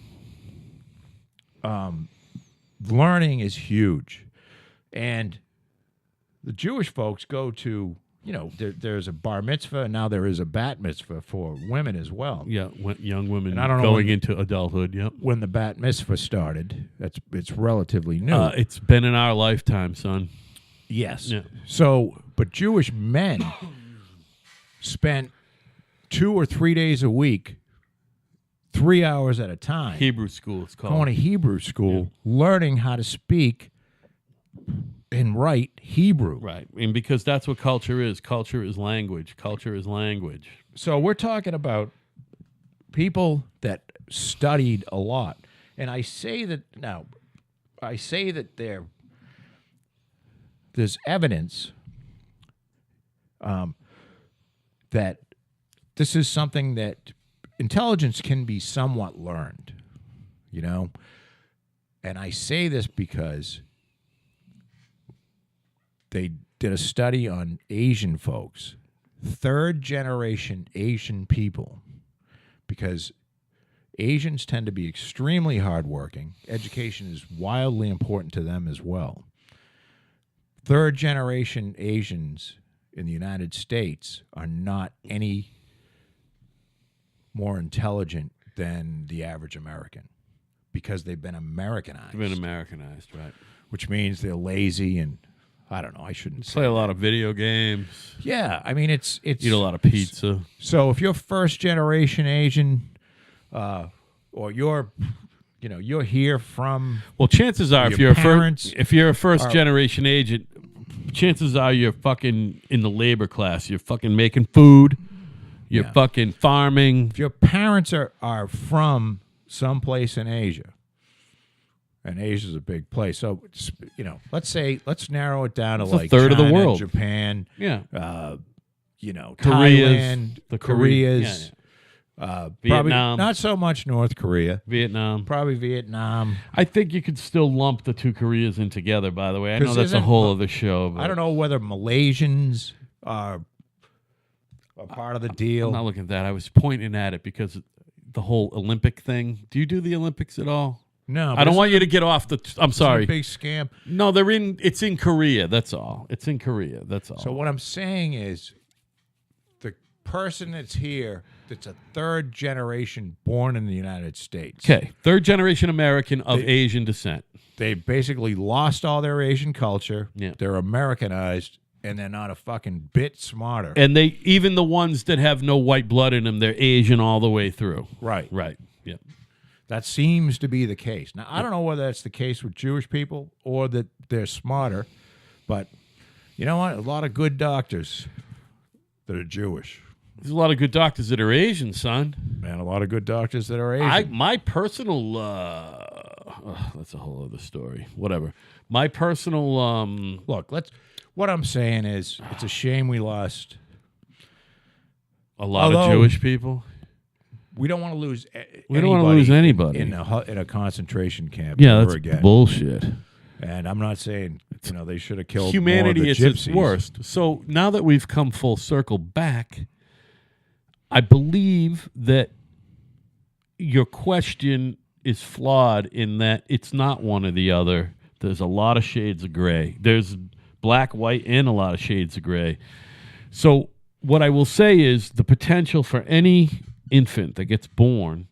learning is huge. And the Jewish folks go to, there's a bar mitzvah, and now there is a bat mitzvah for women as well. Yeah, young women And I don't know going when- into adulthood. Yep. When the bat mitzvah started, it's relatively new. It's been in our lifetime, son. Yes. Yeah. So, but Jewish men spent 2 or 3 days a week, 3 hours at a time, Hebrew school, it's called. going to Hebrew school, learning how to speak and write Hebrew. Right. And because that's what culture is. Culture is language. Culture is language. So we're talking about people that studied a lot. And I say that there's evidence that this is something that intelligence can be somewhat learned, And I say this because they did a study on Asian folks, third-generation Asian people, because Asians tend to be extremely hardworking. Education is wildly important to them as well. Third-generation Asians in the United States are not any more intelligent than the average American because they've been Americanized. It's been Americanized, right? Which means they're lazy and, I don't know, I shouldn't say. Play a lot of video games. Yeah, I mean, it's Eat a lot of pizza. So if you're first-generation Asian, or you're here from, Well, chances are, Your parents if you're a first generation agent, chances are you're fucking in the labor class. You're fucking making food. You're Yeah. fucking farming. if your parents are from someplace in Asia, and Asia's a big place, so let's narrow it down to It's a like third of the China, world. Japan, Yeah. Thailand, the Koreas, probably Vietnam. not so much North Korea, Vietnam. probably Vietnam. I think you could still lump the two Koreas in together, by the way. I know 'Cause that's a isn't- whole other show. But I don't know whether Malaysians are part of the deal. I'm not looking at that. I was pointing at it because the whole Olympic thing. Do you do the Olympics at all? No, I don't want you to get off the. I'm It's a sorry. big scam. No, it's in Korea. That's all. It's in Korea. That's all. So what I'm saying is, the person that's here, that's a third generation born in the United States. Okay, third generation American of Asian descent. they basically lost all their Asian culture. Yeah. They're Americanized, and they're not a fucking bit smarter. And they, even the ones that have no white blood in them, they're Asian all the way through. Right. Right. Yeah. That seems to be the case. Now, I don't know whether that's the case with Jewish people or that they're smarter, but you know what? A lot of good doctors that are Jewish. There's a lot of good doctors that are Asian, son. And a lot of good doctors that are Asian. My personal, that's a whole other story. Whatever. My personal, Look, what I'm saying is it's a shame we lost. a lot of Jewish people. We don't want to lose We don't want to lose anybody. in a concentration camp Yeah, ever that's again. bullshit. And I'm not saying they should have killed Humanity more of is the its gypsies. worst. So now that we've come full circle back, I believe that your question is flawed in that it's not one or the other. There's a lot of shades of gray. There's black, white, and a lot of shades of gray. So what I will say is the potential for any infant that gets born,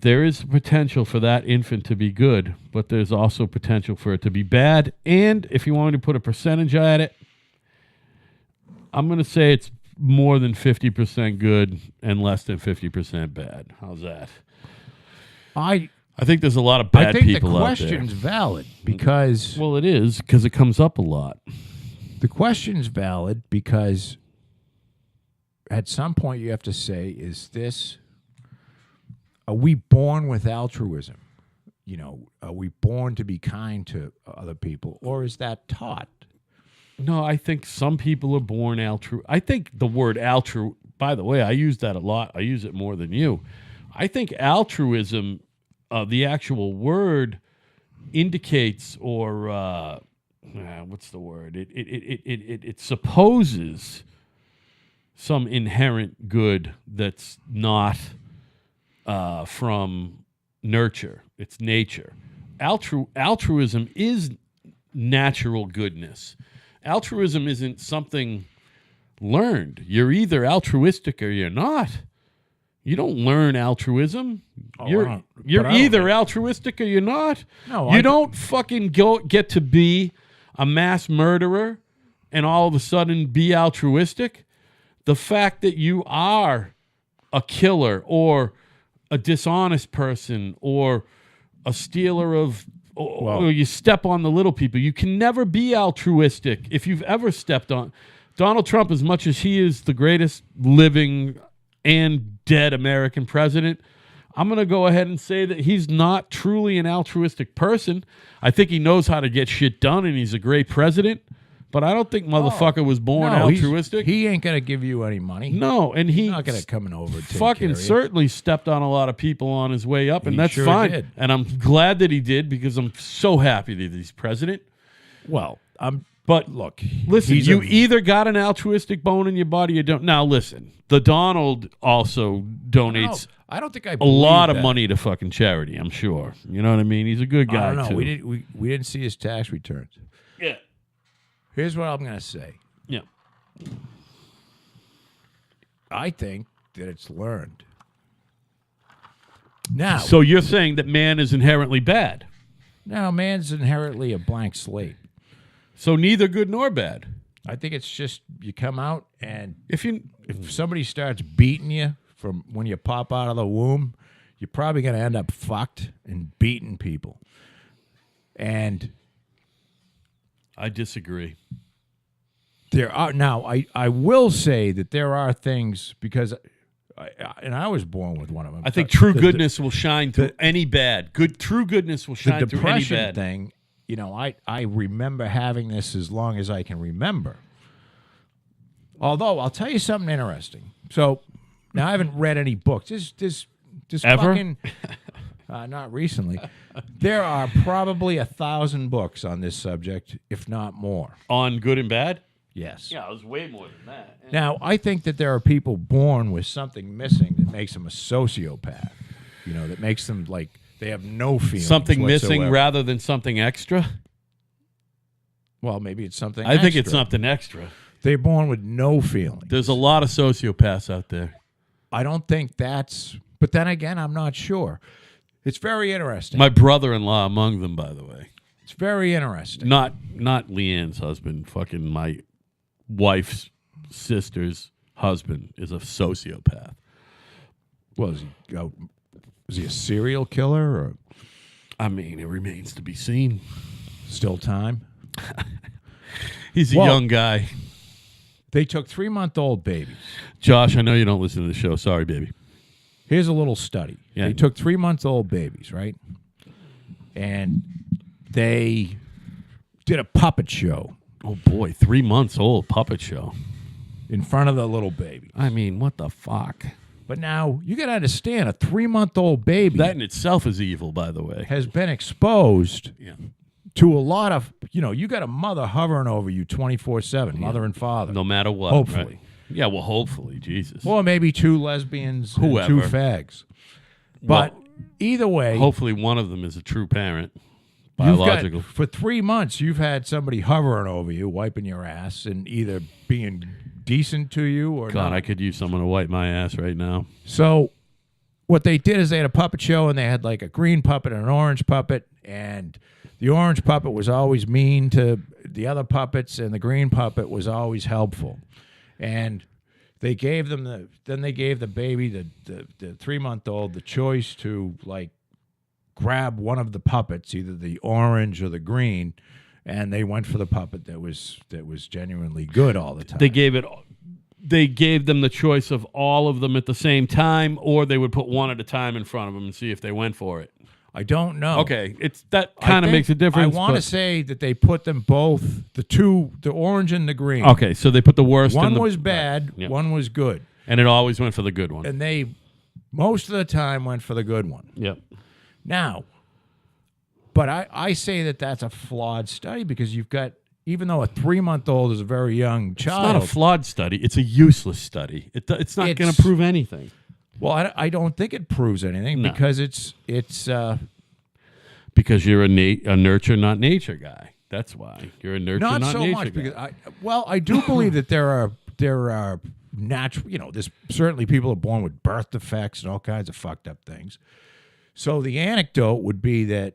there is potential for that infant to be good, but there's also potential for it to be bad. And if you wanted to put a percentage at it, I'm going to say it's more than 50% good and less than 50% bad. How's that? I think there's a lot of bad people out there. I think the question's valid because... Well, it is, because it comes up a lot. The question's valid because at some point you have to say, are we born with altruism? Are we born to be kind to other people, or is that taught? No, I think some people are born I think the word by the way, I use that a lot. I use it more than you. I think altruism, the actual word, indicates or what's the word? It supposes some inherent good that's not from nurture. It's nature. Altruism is natural goodness. Altruism isn't something learned. You're either altruistic or you're not. You don't learn altruism. You're either altruistic or you're not. No, you don't fucking get to be a mass murderer and all of a sudden be altruistic. The fact that you are a killer or a dishonest person or a stealer of or you step on the little people, you can never be altruistic if you've ever stepped on. Donald Trump, as much as he is the greatest living and dead American president, I'm going to go ahead and say that he's not truly an altruistic person. I think he knows how to get shit done, and he's a great president. But I don't think motherfucker was born altruistic. He ain't going to give you any money. No, and he's not going to come over and take fucking care of you. certainly stepped on a lot of people on his way up, and He that's sure fine. did. And I'm glad that he did because I'm so happy that he's president. Well, But look, listen, he's you either got an altruistic bone in your body or you don't. Now, listen, the Donald also donates I don't think I a believe lot of that. money to fucking charity, I'm sure. You know what I mean? He's a good guy, I don't know. too. We didn't see his tax returns. Yeah. Here's what I'm going to say. Yeah. I think that it's learned. Now, So you're saying that man is inherently bad. man's inherently a blank slate. So neither good nor bad. I think it's just you come out and If somebody starts beating you from when you pop out of the womb, you're probably going to end up fucked and beating people. And I disagree. there are now. I will say that there are things because, I was born with one of them. I think true goodness will shine through any bad. True goodness will The shine through any depression bad. thing. I remember having this as long as I can remember. Although I'll tell you something interesting. So now I haven't read any books. This Ever? fucking not recently. There are probably 1,000 books on this subject, if not more. On good and bad? Yes. Yeah, it was way more than that. Now I think that there are people born with something missing that makes them a sociopath. That makes them like they have no feelings. Something missing whatsoever. rather than something extra? Well, maybe it's something. I think it's extra. something extra. They're born with no feelings. There's a lot of sociopaths out there. I don't think that's. But then again, I'm not sure. It's very interesting. My brother-in-law among them, by the way. It's very interesting. Not Leanne's husband. Fucking my wife's sister's husband is a sociopath. Was he a serial killer or I mean, it remains to be seen. still time? He's a young guy. They took 3-month-old babies. Josh, I know you don't listen to the show. Sorry, baby. Here's a little study. Yeah. They took 3-month-old babies, right? And they did a puppet show Oh, boy. 3 months old puppet show. in front of the little baby. I mean, what the fuck? But now, you got to understand, a 3-month-old baby That in itself is evil, by the way. has been exposed Yeah. to a lot of, you got a mother hovering over you 24/7, mother and father. No matter what. Hopefully. Right? Yeah, well, hopefully. Jesus. Or maybe 2 lesbians and 2 Whoever. fags. But Well, either way, hopefully one of them is a true parent. you've got- Biological. for 3 months, you've had somebody hovering over you, wiping your ass, and either being decent to you or God, not. I could use someone to wipe my ass right now. So what they did is they had a puppet show, and they had like a green puppet and an orange puppet, and the orange puppet was always mean to the other puppets, and the green puppet was always helpful. And they gave them they gave the baby, the 3-month-old, the choice to like grab one of the puppets, either the orange or the green, and they went for the puppet that was genuinely good all the time. They gave them the choice of all of them at the same time, or they would put one at a time in front of them and see if they went for it. I don't know. Okay, that kind of makes a difference. I want to but- say that they put them both, the orange and the green. Okay, so they put the worst. One in the, was bad, Yeah. one was good. and it always went for the good one. And they, most of the time, went for the good one. Yep. Now, but I say that that's a flawed study because you've got, even though a 3-month-old is a very young It's child. not a flawed study. It's a useless study. It's not going It's- to prove anything. well, I don't think it proves anything No. because it's Because you're a nurture, not nature guy. That's why. You're a nurture, not not so nature much guy. because I do believe that there are natural, there's certainly people are born with birth defects and all kinds of fucked up things. So the anecdote would be that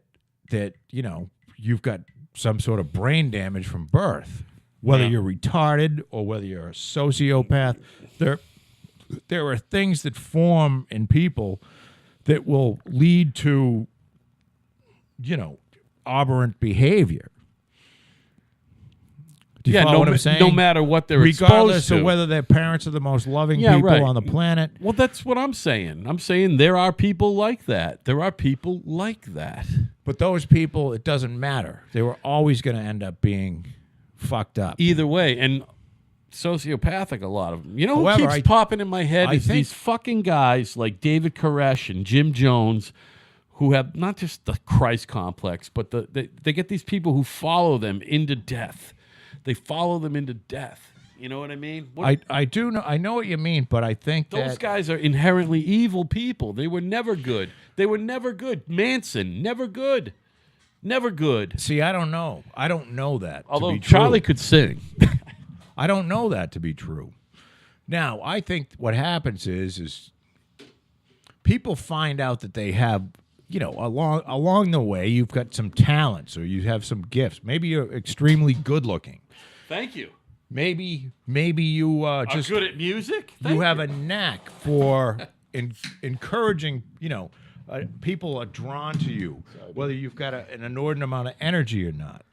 you've got some sort of brain damage from birth, whether Yeah. you're retarded or whether you're a sociopath. There are things that form in people that will lead to aberrant behavior. Do you follow what I'm saying? no matter what they're Regardless exposed to. of whether their parents are the most loving Yeah, people right. on the planet. Well, that's what I'm saying. I'm saying there are people like that. There are people like that. But those people, it doesn't matter. They were always going to end up being fucked up. Either way, and sociopathic, a lot of them. You know who However, keeps popping in my head I is think- these fucking guys like David Koresh and Jim Jones who have not just the Christ complex, but they get these people who follow them into death. They follow them into death. You know what I mean? I do know. I know what you mean, but I think Those that guys are inherently evil people. They were never good. They were never good. Manson, never good. Never good. see, I don't know. I don't know that. Although to be Charlie true. could sing. I don't know that to be true. Now, I think what happens is people find out that they have, along the way, you've got some talents or you have some gifts. Maybe you're extremely good looking. Thank you. Maybe you just Are good at music? you have a knack for encouraging. People are drawn to you, whether you've got an inordinate amount of energy or not.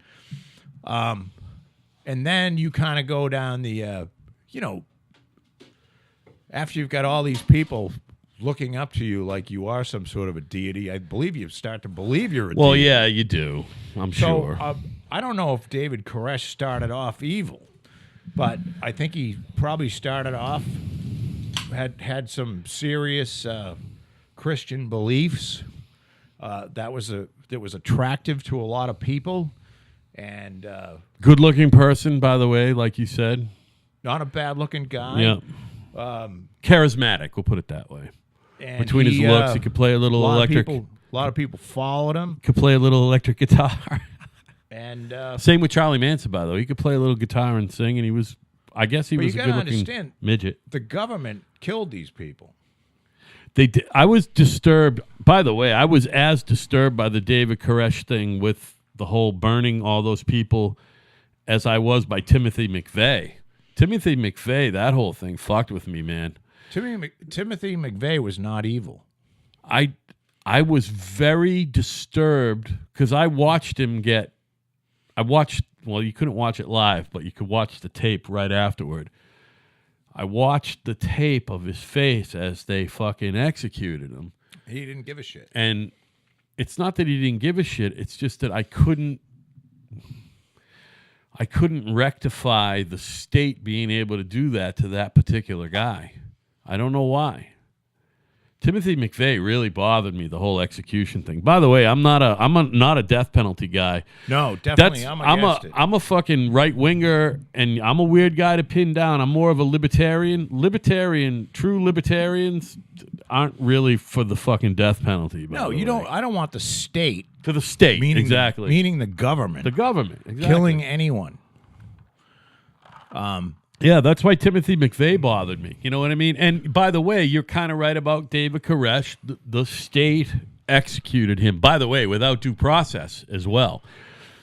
And then you kind of go down the, after you've got all these people looking up to you like you are some sort of a deity, I believe you start to believe you're a Well, deity. yeah, you do. I'm So sure. I don't know if David Koresh started off evil, but I think he probably started off had some serious Christian beliefs that was attractive to a lot of people, and Good-looking person, by the way, like you said. not a bad looking guy. Yeah. Charismatic, we'll put it that way. And Between his looks, he could play a little electric. A lot of people followed him, Could play a little electric guitar. and Same with Charlie Manson, by the way. He could play a little guitar and sing, and he was, I guess he But was you a gotta good-looking understand- midget. the government killed these people. I was disturbed. By the way, I was as disturbed by the David Koresh thing with the whole burning all those people as I was by Timothy McVeigh. Timothy McVeigh, that whole thing fucked with me, man. Timothy McVeigh was not evil. I was very disturbed because I watched him get. Well, you couldn't watch it live, but you could watch the tape right afterward. I watched the tape of his face as they fucking executed him. He didn't give a shit. And it's not that he didn't give a shit. It's just that I couldn't rectify the state being able to do that to that particular guy. I don't know why. Timothy McVeigh really bothered me, the whole execution thing. By the way, I'm not a death penalty guy. No, definitely. I'm a fucking right winger, and I'm a weird guy to pin down. I'm more of a libertarian. True libertarians aren't really for the fucking death penalty. No, you don't. I don't want the state. For the state, Meaning the government. The government, exactly. Killing anyone. Yeah, that's why Timothy McVeigh bothered me. You know what I mean? And by the way, you're kind of right about David Koresh. The state executed him, by the way, without due process as well.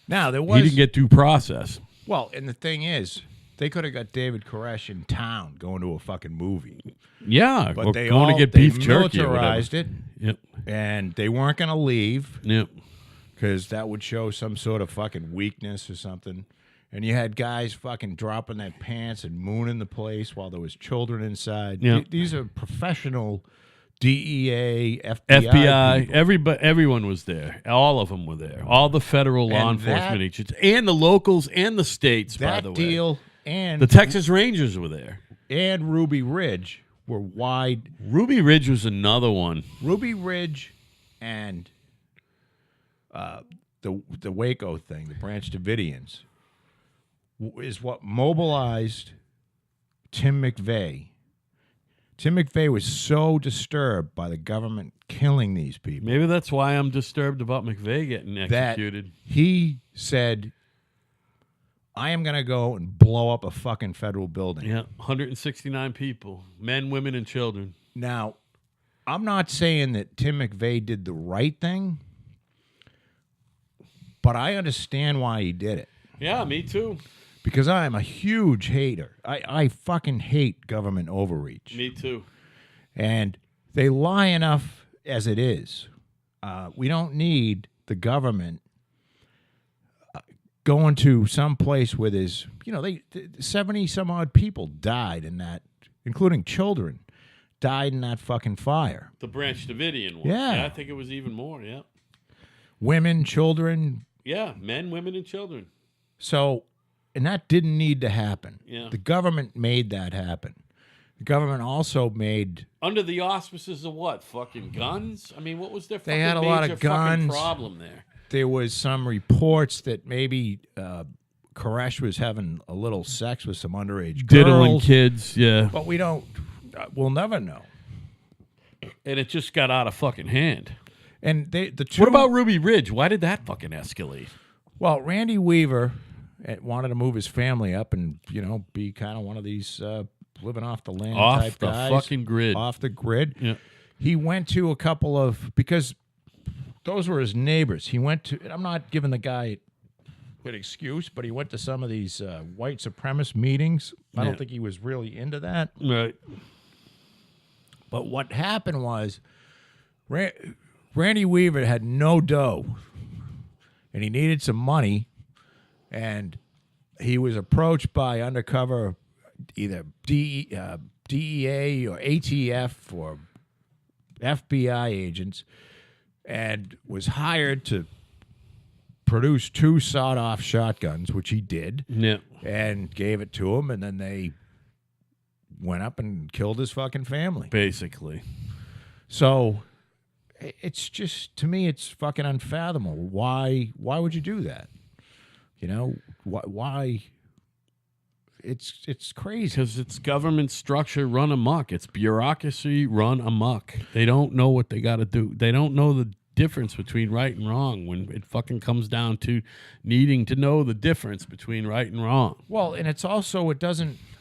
Now, he didn't get due process. Well, and the thing is, they could have got David Koresh in town going to a fucking movie. Yeah, but or they going to get beef jerky or whatever. Militarized it. Yep. And they weren't going to leave. Yep. Because that would show some sort of fucking weakness or something. And you had guys fucking dropping their pants and mooning the place while there was children inside. Yeah. These are professional DEA, FBI people. Everyone was there. All of them were there. All the federal law enforcement agents and the locals and the states, by the way. That deal and the Texas Rangers were there. And Ruby Ridge were wide. Ruby Ridge was another one. Ruby Ridge and the Waco thing, the Branch Davidians, is what mobilized Tim McVeigh. Tim McVeigh was so disturbed by the government killing these people. Maybe that's why I'm disturbed about McVeigh getting executed. That he said, I am going to go and blow up a fucking federal building. Yeah, 169 people, men, women, and children. Now, I'm not saying that Tim McVeigh did the right thing, but I understand why he did it. Yeah, me too. Because I am a huge hater. I fucking hate government overreach. Me too. And they lie enough as it is. We don't need the government going to some place where there's, 70 some odd people died in that, including children, died in that fucking fire. The Branch Davidian one. Yeah. I think it was even more, yeah. Women, children. Yeah, men, women, and children. So, and that didn't need to happen. Yeah. The government made that happen. The government also made... Under the auspices of what? Fucking guns? I mean, what was their fucking They had a lot of guns. Problem there? There was some reports that maybe Koresh was having a little sex with some underage girls. Diddling kids, yeah. But we don't... we'll never know. And it just got out of fucking hand. And the two... What about Ruby Ridge? Why did that fucking escalate? Well, Randy Weaver wanted to move his family up and, be kind of one of these living off the land type guys. Off the fucking grid. Off the grid. Yeah. He went to a couple of, because those were his neighbors. He went to, and I'm not giving the guy an excuse, but he went to some of these white supremacist meetings. I don't think he was really into that. Right. But what happened was Randy Weaver had no dough, and he needed some money. And he was approached by undercover, either DEA or ATF or FBI agents, and was hired to produce 2 sawed-off shotguns, which he did, and gave it to him, and then they went up and killed his fucking family. Basically. So it's just, to me, it's fucking unfathomable. Why would you do that? Why? It's crazy. Because it's government structure run amok. It's bureaucracy run amok. They don't know what they got to do. They don't know the difference between right and wrong when it fucking comes down to needing to know the difference between right and wrong. Well, and it's also,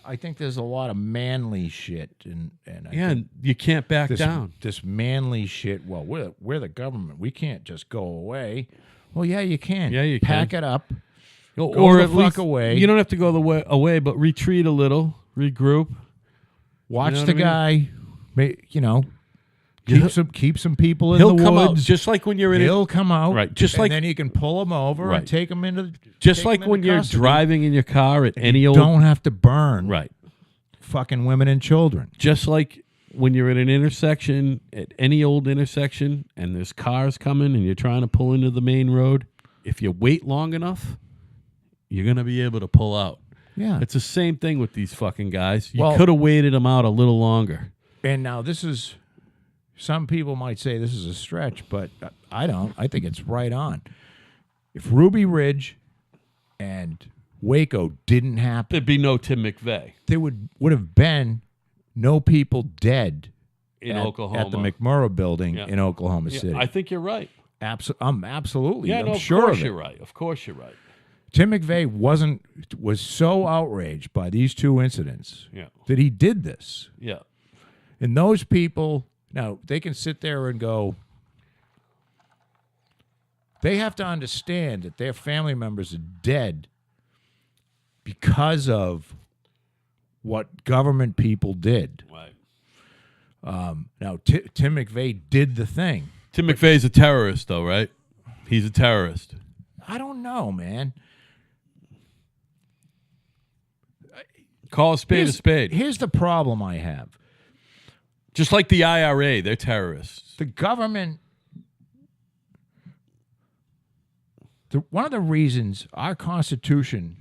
I I think there's a lot of manly shit, and I Yeah, think and you can't back down. this manly shit. Well, we're the government. We can't just go away. Well, yeah, you can. Yeah, you pack can. it up. Or the at fuck least away. You don't have to go away, but retreat a little, regroup. Watch know the what I guy. Yeah. Keep some people in He'll the come out woods. just like when you're in He'll come out, Right, just and like- then you can pull him over Right. and take him into. just take like him when into you're custody. driving in your car at any You old don't have to burn right. fucking women and children. Just like when you're at an intersection, at any old intersection, and there's cars coming and you're trying to pull into the main road, if you wait long enough, you're going to be able to pull out. Yeah. It's the same thing with these fucking guys. You Well- could have waited them out a little longer. And now this is, some people might say this is a stretch, but I don't. I think it's right on. If Ruby Ridge and Waco didn't happen, There'd be no Tim McVeigh there would have been no people dead in at Oklahoma. the McMurray building Yeah. in Oklahoma Yeah, City. I think you're right. I'm absolutely. Yeah, I'm no, of sure course of it. you're right. Of course you're right. Tim McVeigh was so outraged by these two incidents Yeah. that he did this. Yeah. And those people, now they can sit there and go, they have to understand that their family members are dead because of what government people did. Right. Now, Tim McVeigh did the thing. Tim McVeigh's a terrorist, though, right? He's a terrorist. I don't know, man. Call a spade a spade. Here's the problem I have. Just like the IRA, they're terrorists. The government, one of the reasons our Constitution,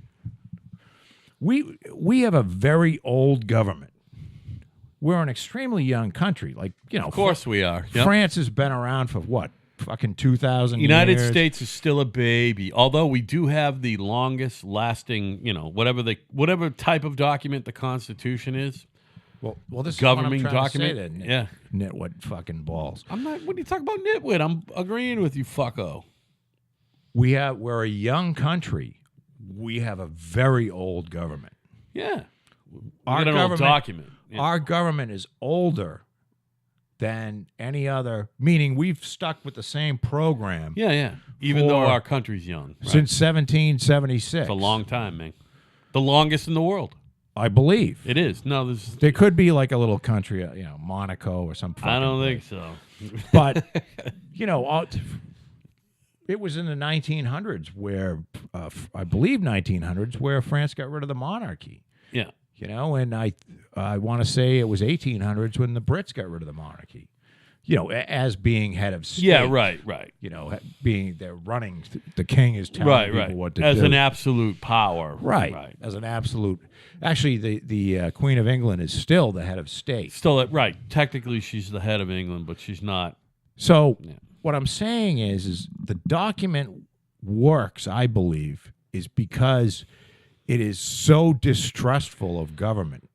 we have a very old government. We're an extremely young country. Like, Of course we are. Yep. France has been around for what? Fucking 2,000 United years. States is still a baby, although we do have the longest lasting, whatever type of document the Constitution is. Well, this Governing is what I'm trying document? to say then. Yeah. Nitwit fucking balls. I'm not. What are you talking about, nitwit? I'm agreeing with you, fucko. We're a young country. We have a very old government. Yeah. Our Get an old government- document. Yeah. Our government is older than any other, meaning we've stuck with the same program yeah. Even though For- our country's young, right? since 1776. It's a long time, man. The longest in the world. I believe. It is. No, this. There could be like a little country, Monaco or something. I don't think so. But, it was in the 1900s where, I believe 1900s, where France got rid of the monarchy. Yeah. And I want to say it was 1800s when the Brits got rid of the monarchy. As being head of state. Yeah. Right. Being they're running, the king is telling Right. people Right. what to As do. an absolute power. Right. As an absolute. Actually, the Queen of England is still the head of state. Still, right. Technically, she's the head of England, but she's not. So what I'm saying is the document works, I believe, is because it is so distrustful of government.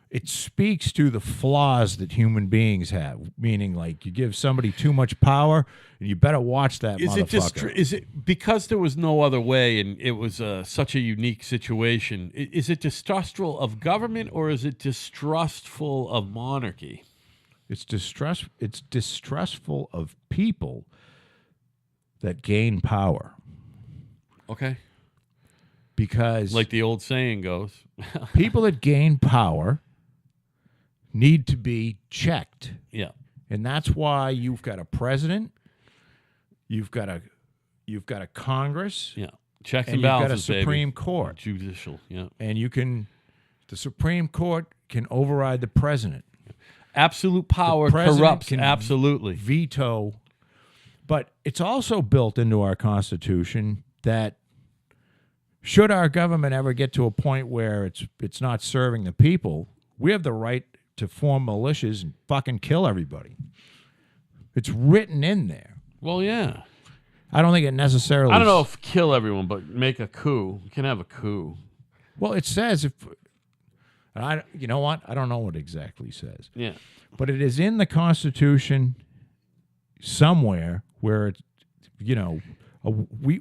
It speaks to the flaws that human beings have, meaning like you give somebody too much power and you better watch that motherfucker. Is it because there was no other way and it was such a unique situation? Is it distrustful of government or is it distrustful of monarchy? It's distrustful of people that gain power. Okay. Because Like the old saying goes. people that gain power need to be checked. Yeah. And that's why you've got a president, you've got a Congress, Yeah. Checks and and you've got a balances, Supreme baby. Court. Judicial. Yeah. And the Supreme Court can override the president. Absolute power president corrupts. can Absolutely. Veto. But it's also built into our Constitution that should our government ever get to a point where it's not serving the people, we have the right to form militias and fucking kill everybody. It's written in there. Well, yeah. I don't think it necessarily. I don't know if kill everyone, but make a coup. You can have a coup. Well, it says if. You know what? I don't know what it exactly says. Yeah. But it is in the Constitution somewhere where it's,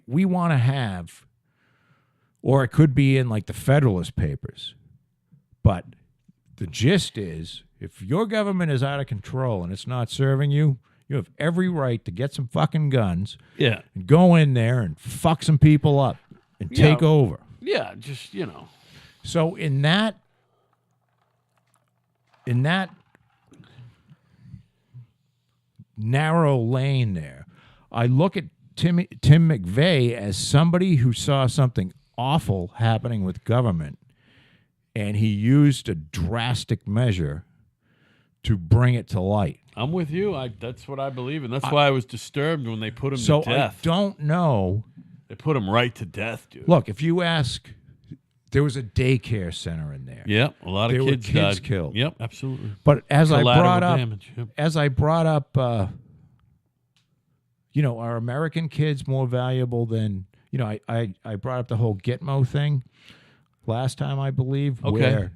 we want to have or it could be in like the Federalist Papers. But the gist is, if your government is out of control and it's not serving you, you have every right to get some fucking guns Yeah. and go in there and fuck some people up and take over. Yeah, just, you know. So in that narrow lane there, I look at Tim McVeigh as somebody who saw something awful happening with government, and he used a drastic measure to bring it to light. I'm with you. That's what I believe, and that's why I was disturbed when they put him So to death. I don't know. They put him right to death, dude. Look, if you ask, there was a daycare center in there. Yep, a lot of There were kids kids died. killed. Yep, absolutely. But as I Collateral brought up, damage, yep. Are American kids more valuable than, I brought up the whole Gitmo thing last time, I believe, Okay.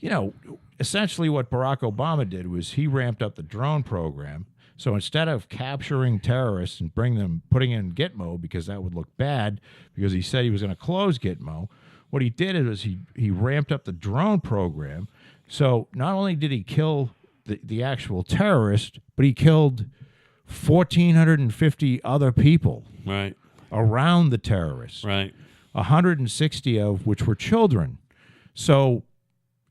where, essentially what Barack Obama did was he ramped up the drone program. So instead of capturing terrorists and putting in Gitmo, because that would look bad, because he said he was going to close Gitmo, what he did is he ramped up the drone program. So not only did he kill the actual terrorist, but he killed 1,450 other people Right, around the terrorists, right. 160 of which were children. So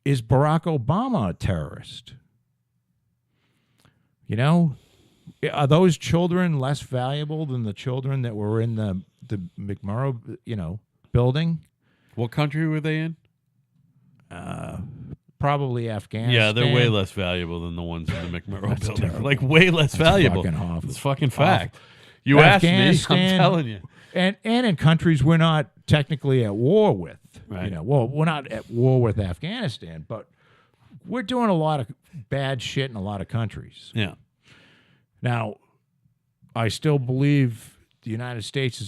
is Barack Obama a terrorist? Are those children less valuable than the children that were in the McMurrow, building? What country were they in? Probably Afghanistan. Yeah, they're way less valuable than the ones in the McMurrow That's building. terrible. Like, way less valuable. fucking awful. It's fucking fact. You asked me, I'm Afghanistan, telling you. And in countries we're not technically at war with. Right. We're not at war with Afghanistan, but we're doing a lot of bad shit in a lot of countries. Yeah. Now, I still believe the United States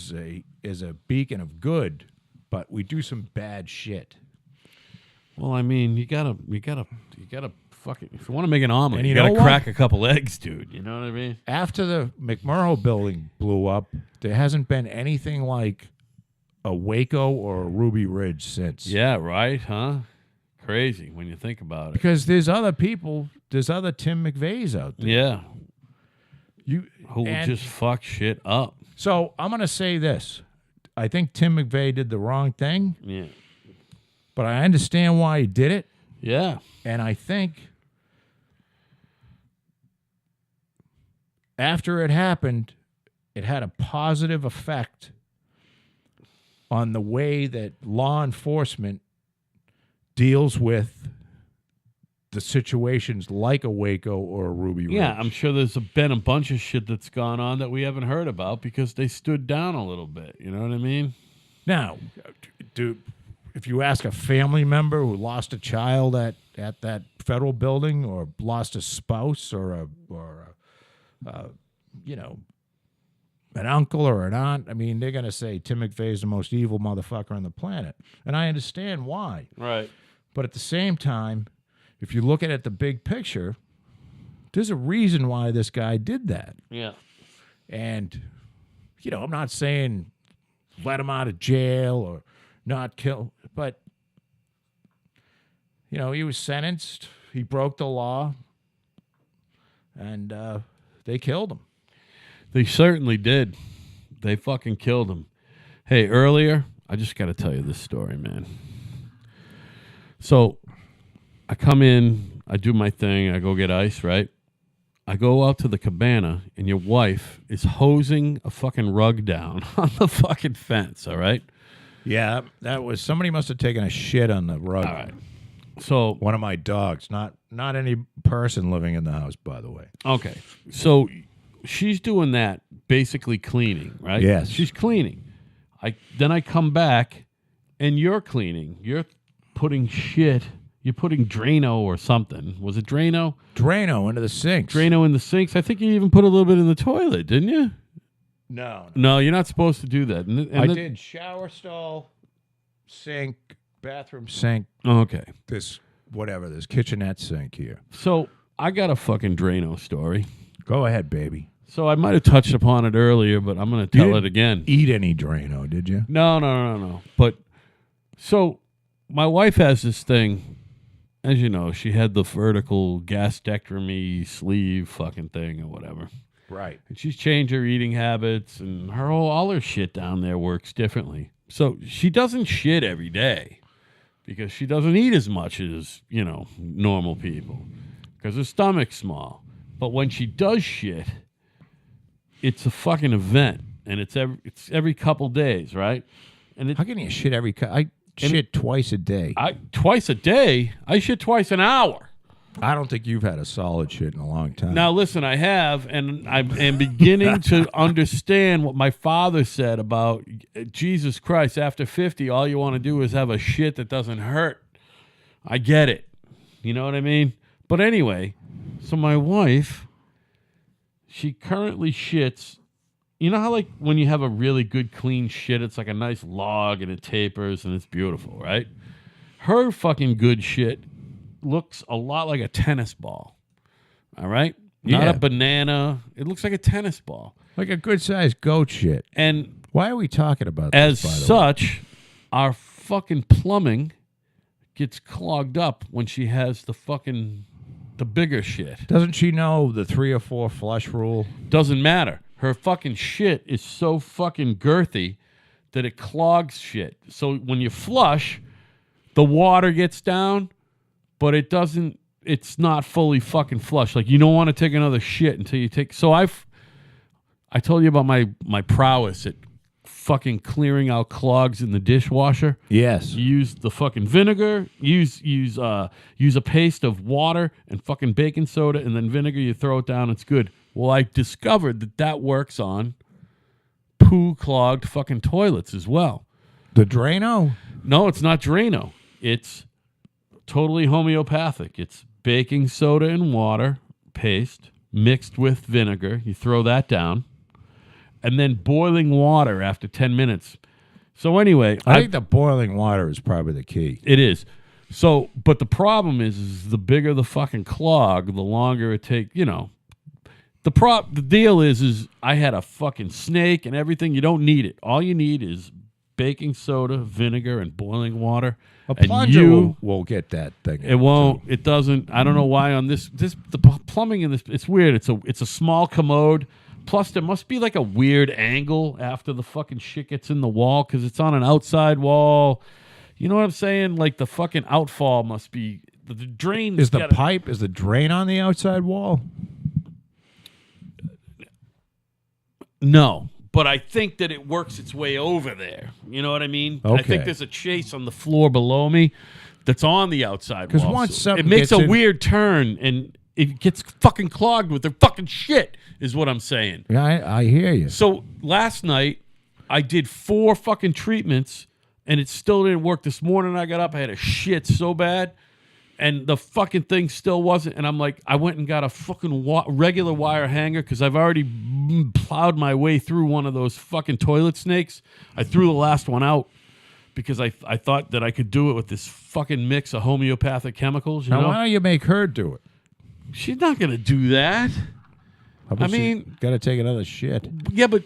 is a beacon of good, but we do some bad shit. Well, I mean, you gotta fucking, if you want to make an omelet, And you you know gotta what? crack a couple eggs, dude. You know what I mean? After the McMurrow building blew up, there hasn't been anything like a Waco or a Ruby Ridge since. Yeah, right, huh? Crazy when you think about it. Because there's other Tim McVeighs out there. Yeah. You Who will and just fuck shit up. So I'm gonna say this. I think Tim McVeigh did the wrong thing, Yeah. but I understand why he did it. Yeah. And I think after it happened, it had a positive effect on the way that law enforcement deals with the situations like a Waco or a Ruby Ridge. Yeah, I'm sure there's been a bunch of shit that's gone on that we haven't heard about because they stood down a little bit. You know what I mean? Now, if you ask a family member who lost a child at that federal building, or lost a spouse, or an uncle or an aunt, I mean, they're going to say Tim McVeigh is the most evil motherfucker on the planet, and I understand why. Right. But at the same time, if you look at it the big picture, there's a reason why this guy did that. Yeah. And I'm not saying let him out of jail or not kill, but he was sentenced, he broke the law, and they killed him. They certainly did. They fucking killed him. Hey, earlier, I just got to tell you this story, man. So I come in, I do my thing, I go get ice, right? I go out to the cabana, and your wife is hosing a fucking rug down on the fucking fence, all right? Yeah, that was somebody must have taken a shit on the rug. All right. So One of my dogs, not any person living in the house, by the way. okay. So she's doing that, basically cleaning, right? Yes. She's cleaning. Then I come back, and you're cleaning. You're putting shit. You're putting Drano or something. Was it Drano? Drano into the sinks. Drano in the sinks. I think you even put a little bit in the toilet, didn't you? No. No, you're not supposed to do that. And I did shower stall, sink, bathroom sink, Oh, okay. this kitchenette sink here. So I got a fucking Drano story. Go ahead, baby. So I might have touched upon it earlier, but I'm going to tell it didn't again. Eat any Drano, did you? No. But So my wife has this thing, as you know, she had the vertical gastrectomy sleeve fucking thing or whatever. Right. And she's changed her eating habits, and all her shit down there works differently. So she doesn't shit every day because she doesn't eat as much as, normal people because her stomach's small. But when she does shit, it's a fucking event, and it's every couple days, right? And How can you shit every? I shit twice a day. Twice a day? I shit twice an hour. I don't think you've had a solid shit in a long time. Now, listen, I have, and I am beginning to understand what my father said about Jesus Christ. After 50, all you want to do is have a shit that doesn't hurt. I get it. You know what I mean? But anyway, so my wife, she currently shits. You know how, like, when you have a really good, clean shit, it's like a nice log and it tapers and it's beautiful, right? Her fucking good shit looks a lot like a tennis ball. All right? Not Yeah. a banana. It looks like a tennis ball. Like a good-sized goat shit. And Why are we talking about as this, by the way? such, our fucking plumbing gets clogged up when she has the bigger shit. Doesn't she know the 3 or 4 flush rule? Doesn't matter. Her fucking shit is so fucking girthy that it clogs shit. So when you flush, the water gets down, but it's not fully fucking flush. Like, you don't want to take another shit until you take. So I told you about my prowess at fucking clearing out clogs in the dishwasher. Yes. You use the fucking vinegar, use a paste of water and fucking baking soda, and then vinegar, you throw it down, it's good. Well, I discovered that works on poo-clogged fucking toilets as well. The Drano? No, it's not Drano. It's totally homeopathic. It's baking soda and water paste mixed with vinegar. You throw that down. And then boiling water after 10 minutes. So anyway, I think the boiling water is probably the key. it is. So, but the problem is the bigger the fucking clog, the longer it takes, The deal is I had a fucking snake and everything. You don't need it. All you need is baking soda, vinegar, and boiling water. A And plunger will get that thing. It won't. It doesn't. I don't know why on the plumbing in this. It's weird. It's a small commode. Plus, there must be like a weird angle after the fucking shit gets in the wall because it's on an outside wall. You know what I'm saying? Like the fucking outfall must be the drain. Is the drain on the outside wall? No, but I think that it works its way over there. You know what I mean? I Okay. think there's a chase on the floor below me that's on the outside wall. 'Cause once So something it makes gets a in- weird turn and it gets fucking clogged with their fucking shit, is what I'm saying. Yeah, I hear you. So last night I did 4 fucking treatments and it still didn't work. This morning I got up, I had a shit so bad, and the fucking thing still wasn't. And I'm like, I went and got a fucking regular wire hanger because I've already plowed my way through one of those fucking toilet snakes. I threw the last one out because I thought that I could do it with this fucking mix of homeopathic chemicals. You Now, know, why don't you make her do it? she's not gonna do that. How about I mean- she's got to take another shit. Yeah, but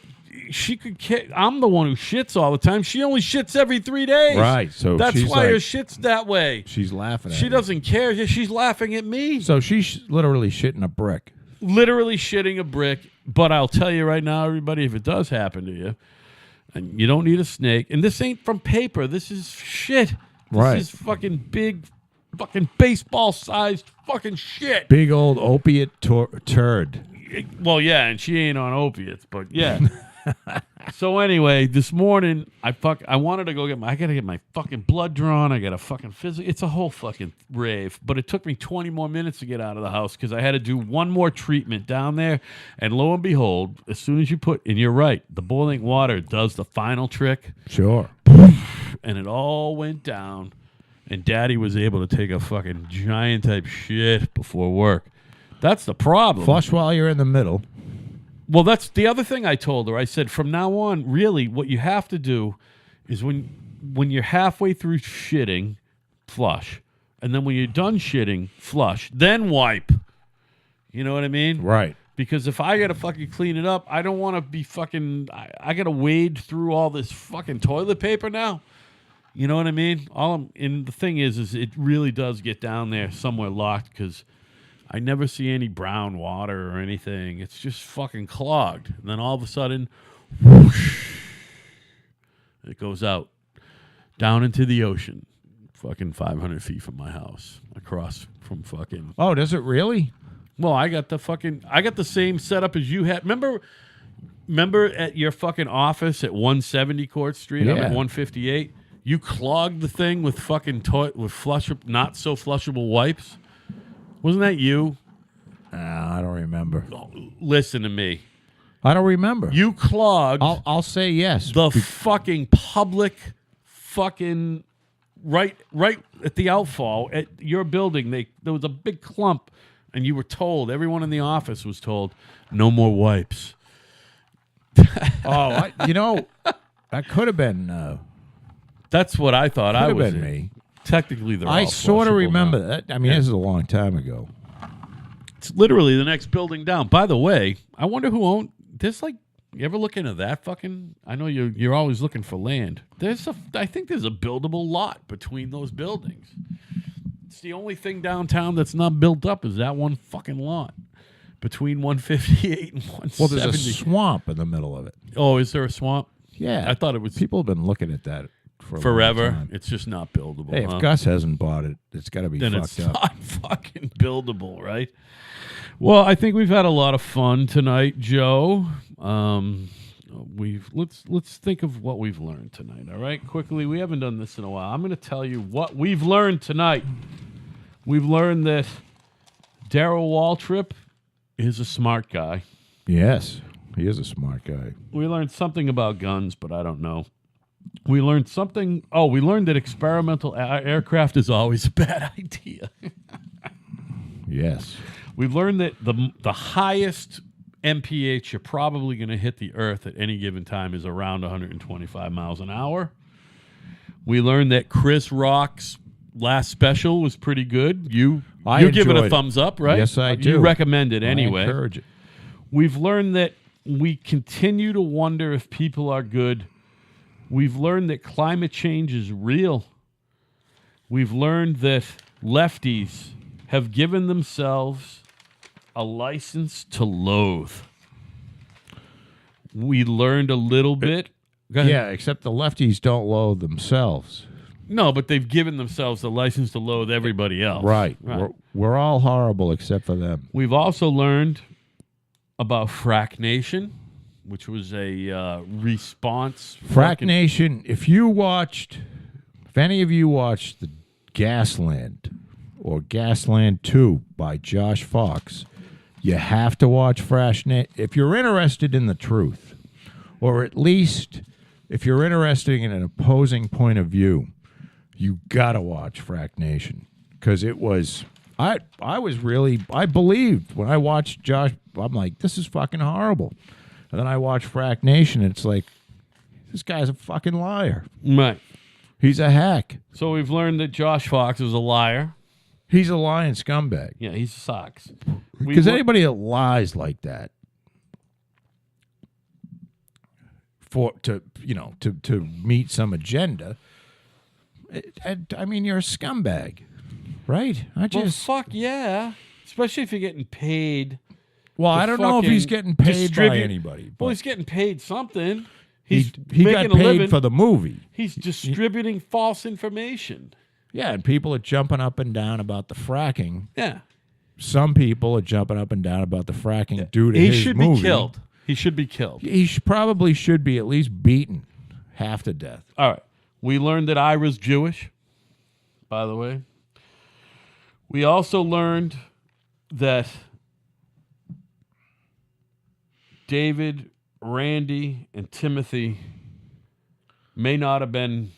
she could. I'm the one who shits all the time. She only shits every 3 days. Right, so that's she's why her like- shit's that way. She's laughing at She you. doesn't care. Yeah, she's laughing at me. So she's literally shitting a brick. Literally shitting a brick. But I'll tell you right now, everybody, if it does happen to you, and you don't need a snake, and this ain't from paper. This is shit. This Right. is fucking big, fucking baseball-sized fucking shit. Big old opiate turd. Well, yeah, and she ain't on opiates, but yeah. So anyway, this morning I wanted to go I gotta get my fucking blood drawn. I got a fucking physical. It's a whole fucking rave. But it took me 20 more minutes to get out of the house because I had to do one more treatment down there. And lo and behold, as soon as and you're right, the boiling water does the final trick, Sure. and it all went down. And Daddy was able to take a fucking giant type shit before work. That's the problem. Flush while you're in the middle. Well, that's the other thing I told her. I said, from now on, really, what you have to do is when you're halfway through shitting, flush. And then when you're done shitting, flush. Then wipe. You know what I mean? Right. Because if I got to fucking clean it up, I don't want to be fucking... I got to wade through all this fucking toilet paper now. You know what I mean? And the thing is it really does get down there somewhere locked because I never see any brown water or anything. It's just fucking clogged. And then all of a sudden, whoosh, it goes out down into the ocean, fucking 500 feet from my house, across from fucking. Oh, does it really? Well, I got the same setup as you had. Remember at your fucking office at 170 Court Street? I'm at 158. You clogged the thing with fucking not so flushable wipes. Wasn't that you? I don't remember. Oh, listen to me. I don't remember. You clogged. I'll say yes. The fucking public fucking right at the outfall at your building. There was a big clump, and you were told. Everyone in the office was told, no more wipes. That could have been. That's what I thought. I Could was have been in. me. Technically, they're I all sort of flushable remember now. that. I mean, this is a long time ago. It's literally the next building down. By the way, I wonder who owned. There's like, you ever look into that fucking? I know you're always looking for land. I think there's a buildable lot between those buildings. It's the only thing downtown that's not built up is that one fucking lot between 158 and 170. Well, there's a swamp in the middle of it. Oh, is there a swamp? Yeah, I thought it was People have been looking at that for a forever. long time. It's just not buildable. Hey, if huh? Gus hasn't bought it, it's got to be Then fucked it's up. not fucking buildable, right? Well, I think we've had a lot of fun tonight, Joe. Let's think of what we've learned tonight. All right, quickly. We haven't done this in a while. I'm going to tell you what we've learned tonight. We've learned that Darryl Waltrip is a smart guy. Yes, he is a smart guy. We learned something about guns, but I don't know. We learned something. Oh, we learned that experimental aircraft is always a bad idea. Yes. We've learned that the highest MPH you're probably going to hit the Earth at any given time is around 125 miles an hour. We learned that Chris Rock's last special was pretty good. You give it a thumbs up, right? Yes, I do. You recommend it anyway. I encourage it. We've learned that we continue to wonder if people are good. We've learned that climate change is real. We've learned that lefties have given themselves a license to loathe. We learned a little bit. Go ahead. Yeah, except the lefties don't loathe themselves. No, but they've given themselves a license to loathe everybody else. Right. We're all horrible except for them. We've also learned about Frack Nation, which was a response. Frack Nation, if any of you watched the Gasland or Gasland 2 by Josh Fox, you have to watch Frack Nation. If you're interested in the truth, or at least if you're interested in an opposing point of view, you got to watch Frack Nation. Because it was, I believed when I watched Josh, I'm like, this is fucking horrible. And then I watched Frack Nation, and it's like, this guy's a fucking liar. Right. He's a hack. So we've learned that Josh Fox is a liar. He's a lying scumbag. Yeah, he sucks. Because anybody that lies like that to meet some agenda, I mean, you're a scumbag, right? Well, fuck yeah. Especially if you're getting paid. Well, I don't know if he's getting paid by anybody. Well, he's getting paid something. He making got a paid living. for the movie. He's distributing false information. Yeah, and people are jumping up and down about the fracking. Yeah. Some people are jumping up and down about the fracking due to his movie. He should be killed. He should be killed. He probably should be at least beaten half to death. All right. We learned that Ira's Jewish, by the way. We also learned that David, Randy, and Timothy may not have been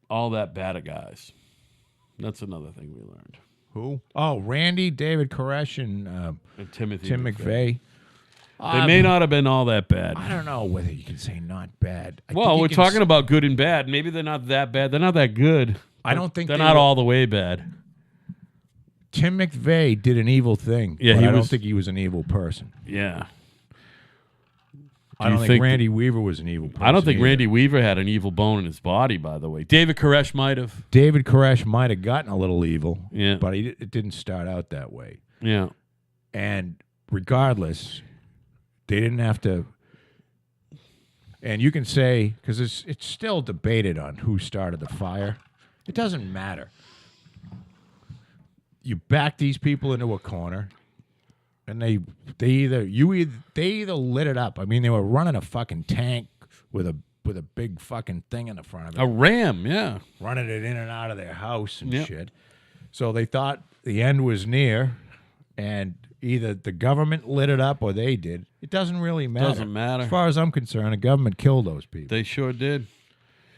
all that bad of guys. That's another thing we learned. Who? Oh, Randy, David Koresh, and Timothy Tim McVeigh. They may not have been all that bad. I don't know whether you can say not bad. Well, we're talking about good and bad. Maybe they're not that bad. They're not that good. I don't think they're not all the way bad. Tim McVeigh did an evil thing. Yeah, but I don't think he was an evil person. Yeah. I don't think Randy Weaver was an evil person. I don't think either. Randy Weaver had an evil bone in his body, by the way. David Koresh might have. David Koresh might have gotten a little evil, Yeah. but it didn't start out that way. Yeah. And regardless, they didn't have to. And you can say, because it's still debated on who started the fire. It doesn't matter. You back these people into a corner, and they either lit it up. I mean, they were running a fucking tank with a big fucking thing in the front of it. A ram, yeah. Running it in and out of their house and Yep. shit. So they thought the end was near, and either the government lit it up or they did. It doesn't really matter. Doesn't matter. As far as I'm concerned, the government killed those people. They sure did.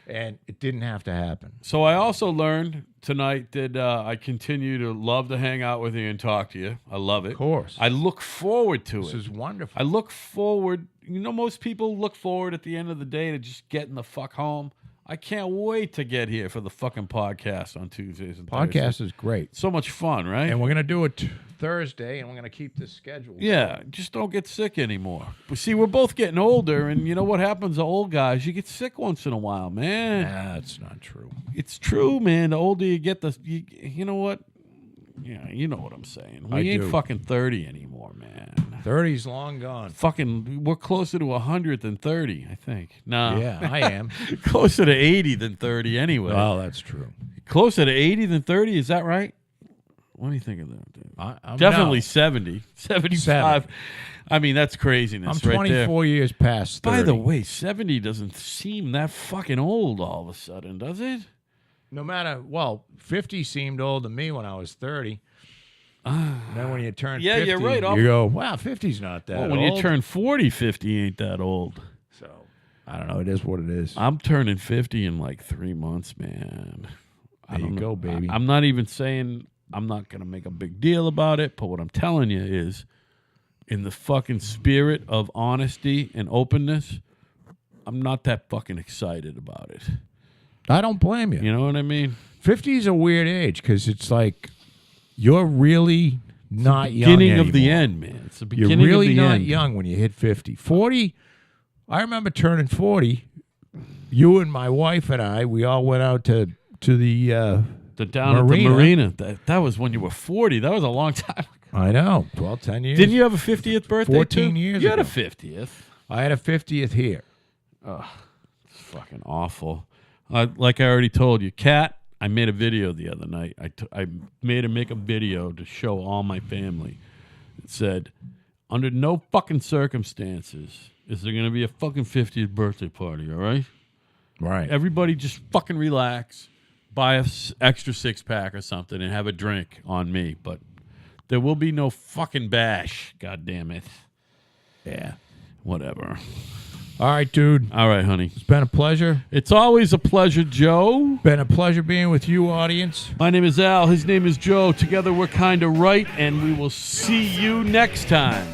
And it didn't have to happen. So I also learned tonight that I continue to love to hang out with you and talk to you. I love it. Of course. I look forward to This it. is wonderful. I look forward. You know, most people look forward at the end of the day to just getting the fuck home. I can't wait to get here for the fucking podcast on Tuesdays and Thursdays. Podcast is great. So much fun, right? And we're going to do it Thursday, and we're going to keep this schedule. Yeah, just don't get sick anymore. But see, we're both getting older, and you know what happens to old guys? You get sick once in a while, man. That's not true. It's true, man. The older you get, you know what? Yeah, you know what I'm saying. We I ain't do. fucking 30 anymore, man. 30's long gone. Fucking, we're closer to 100 than 30, I think. No. Yeah, I am. Closer to 80 than 30 anyway. Well, that's true. Closer to 80 than 30, is that right? What do you think of that, dude? I'm Definitely no. 70. 75. 70. I mean, that's craziness I'm right 24 years past 30. there. By the way, 70 doesn't seem that fucking old all of a sudden, does it? No matter, 50 seemed old to me when I was 30. And then when you turn Yeah, 50, you're right. you go, wow, 50's not that Well, old. when you turn 40, 50 ain't that old. So, I don't know. It is what it is. I'm turning 50 in like 3 months, man. There you go, baby. I'm not even saying I'm not going to make a big deal about it, but what I'm telling you is, in the fucking spirit of honesty and openness, I'm not that fucking excited about it. I don't blame you. You know what I mean? 50 is a weird age because it's like you're really not young Beginning anymore. of the end, man. It's the You're beginning really of the not end. young when you hit 50. 40, I remember turning 40. You and my wife and I, we all went out to the Down at the marina. That was when you were 40. That was a long time ago. I know, 10 years. Didn't you have a 50th birthday 14 too? years You had a ago. 50th. I had a 50th here. It's fucking awful. Like I already told you, Kat, I made a video the other night. I made her make a video to show all my family. It said, under no fucking circumstances is there going to be a fucking 50th birthday party, all right? Right. Everybody just fucking relax, buy a extra 6-pack or something, and have a drink on me. But there will be no fucking bash, God damn it. Yeah. Whatever. All right, dude. All right, honey. It's been a pleasure. It's always a pleasure, Joe. Been a pleasure being with you, audience. My name is Al. His name is Joe. Together we're kind of right, and we will see you next time.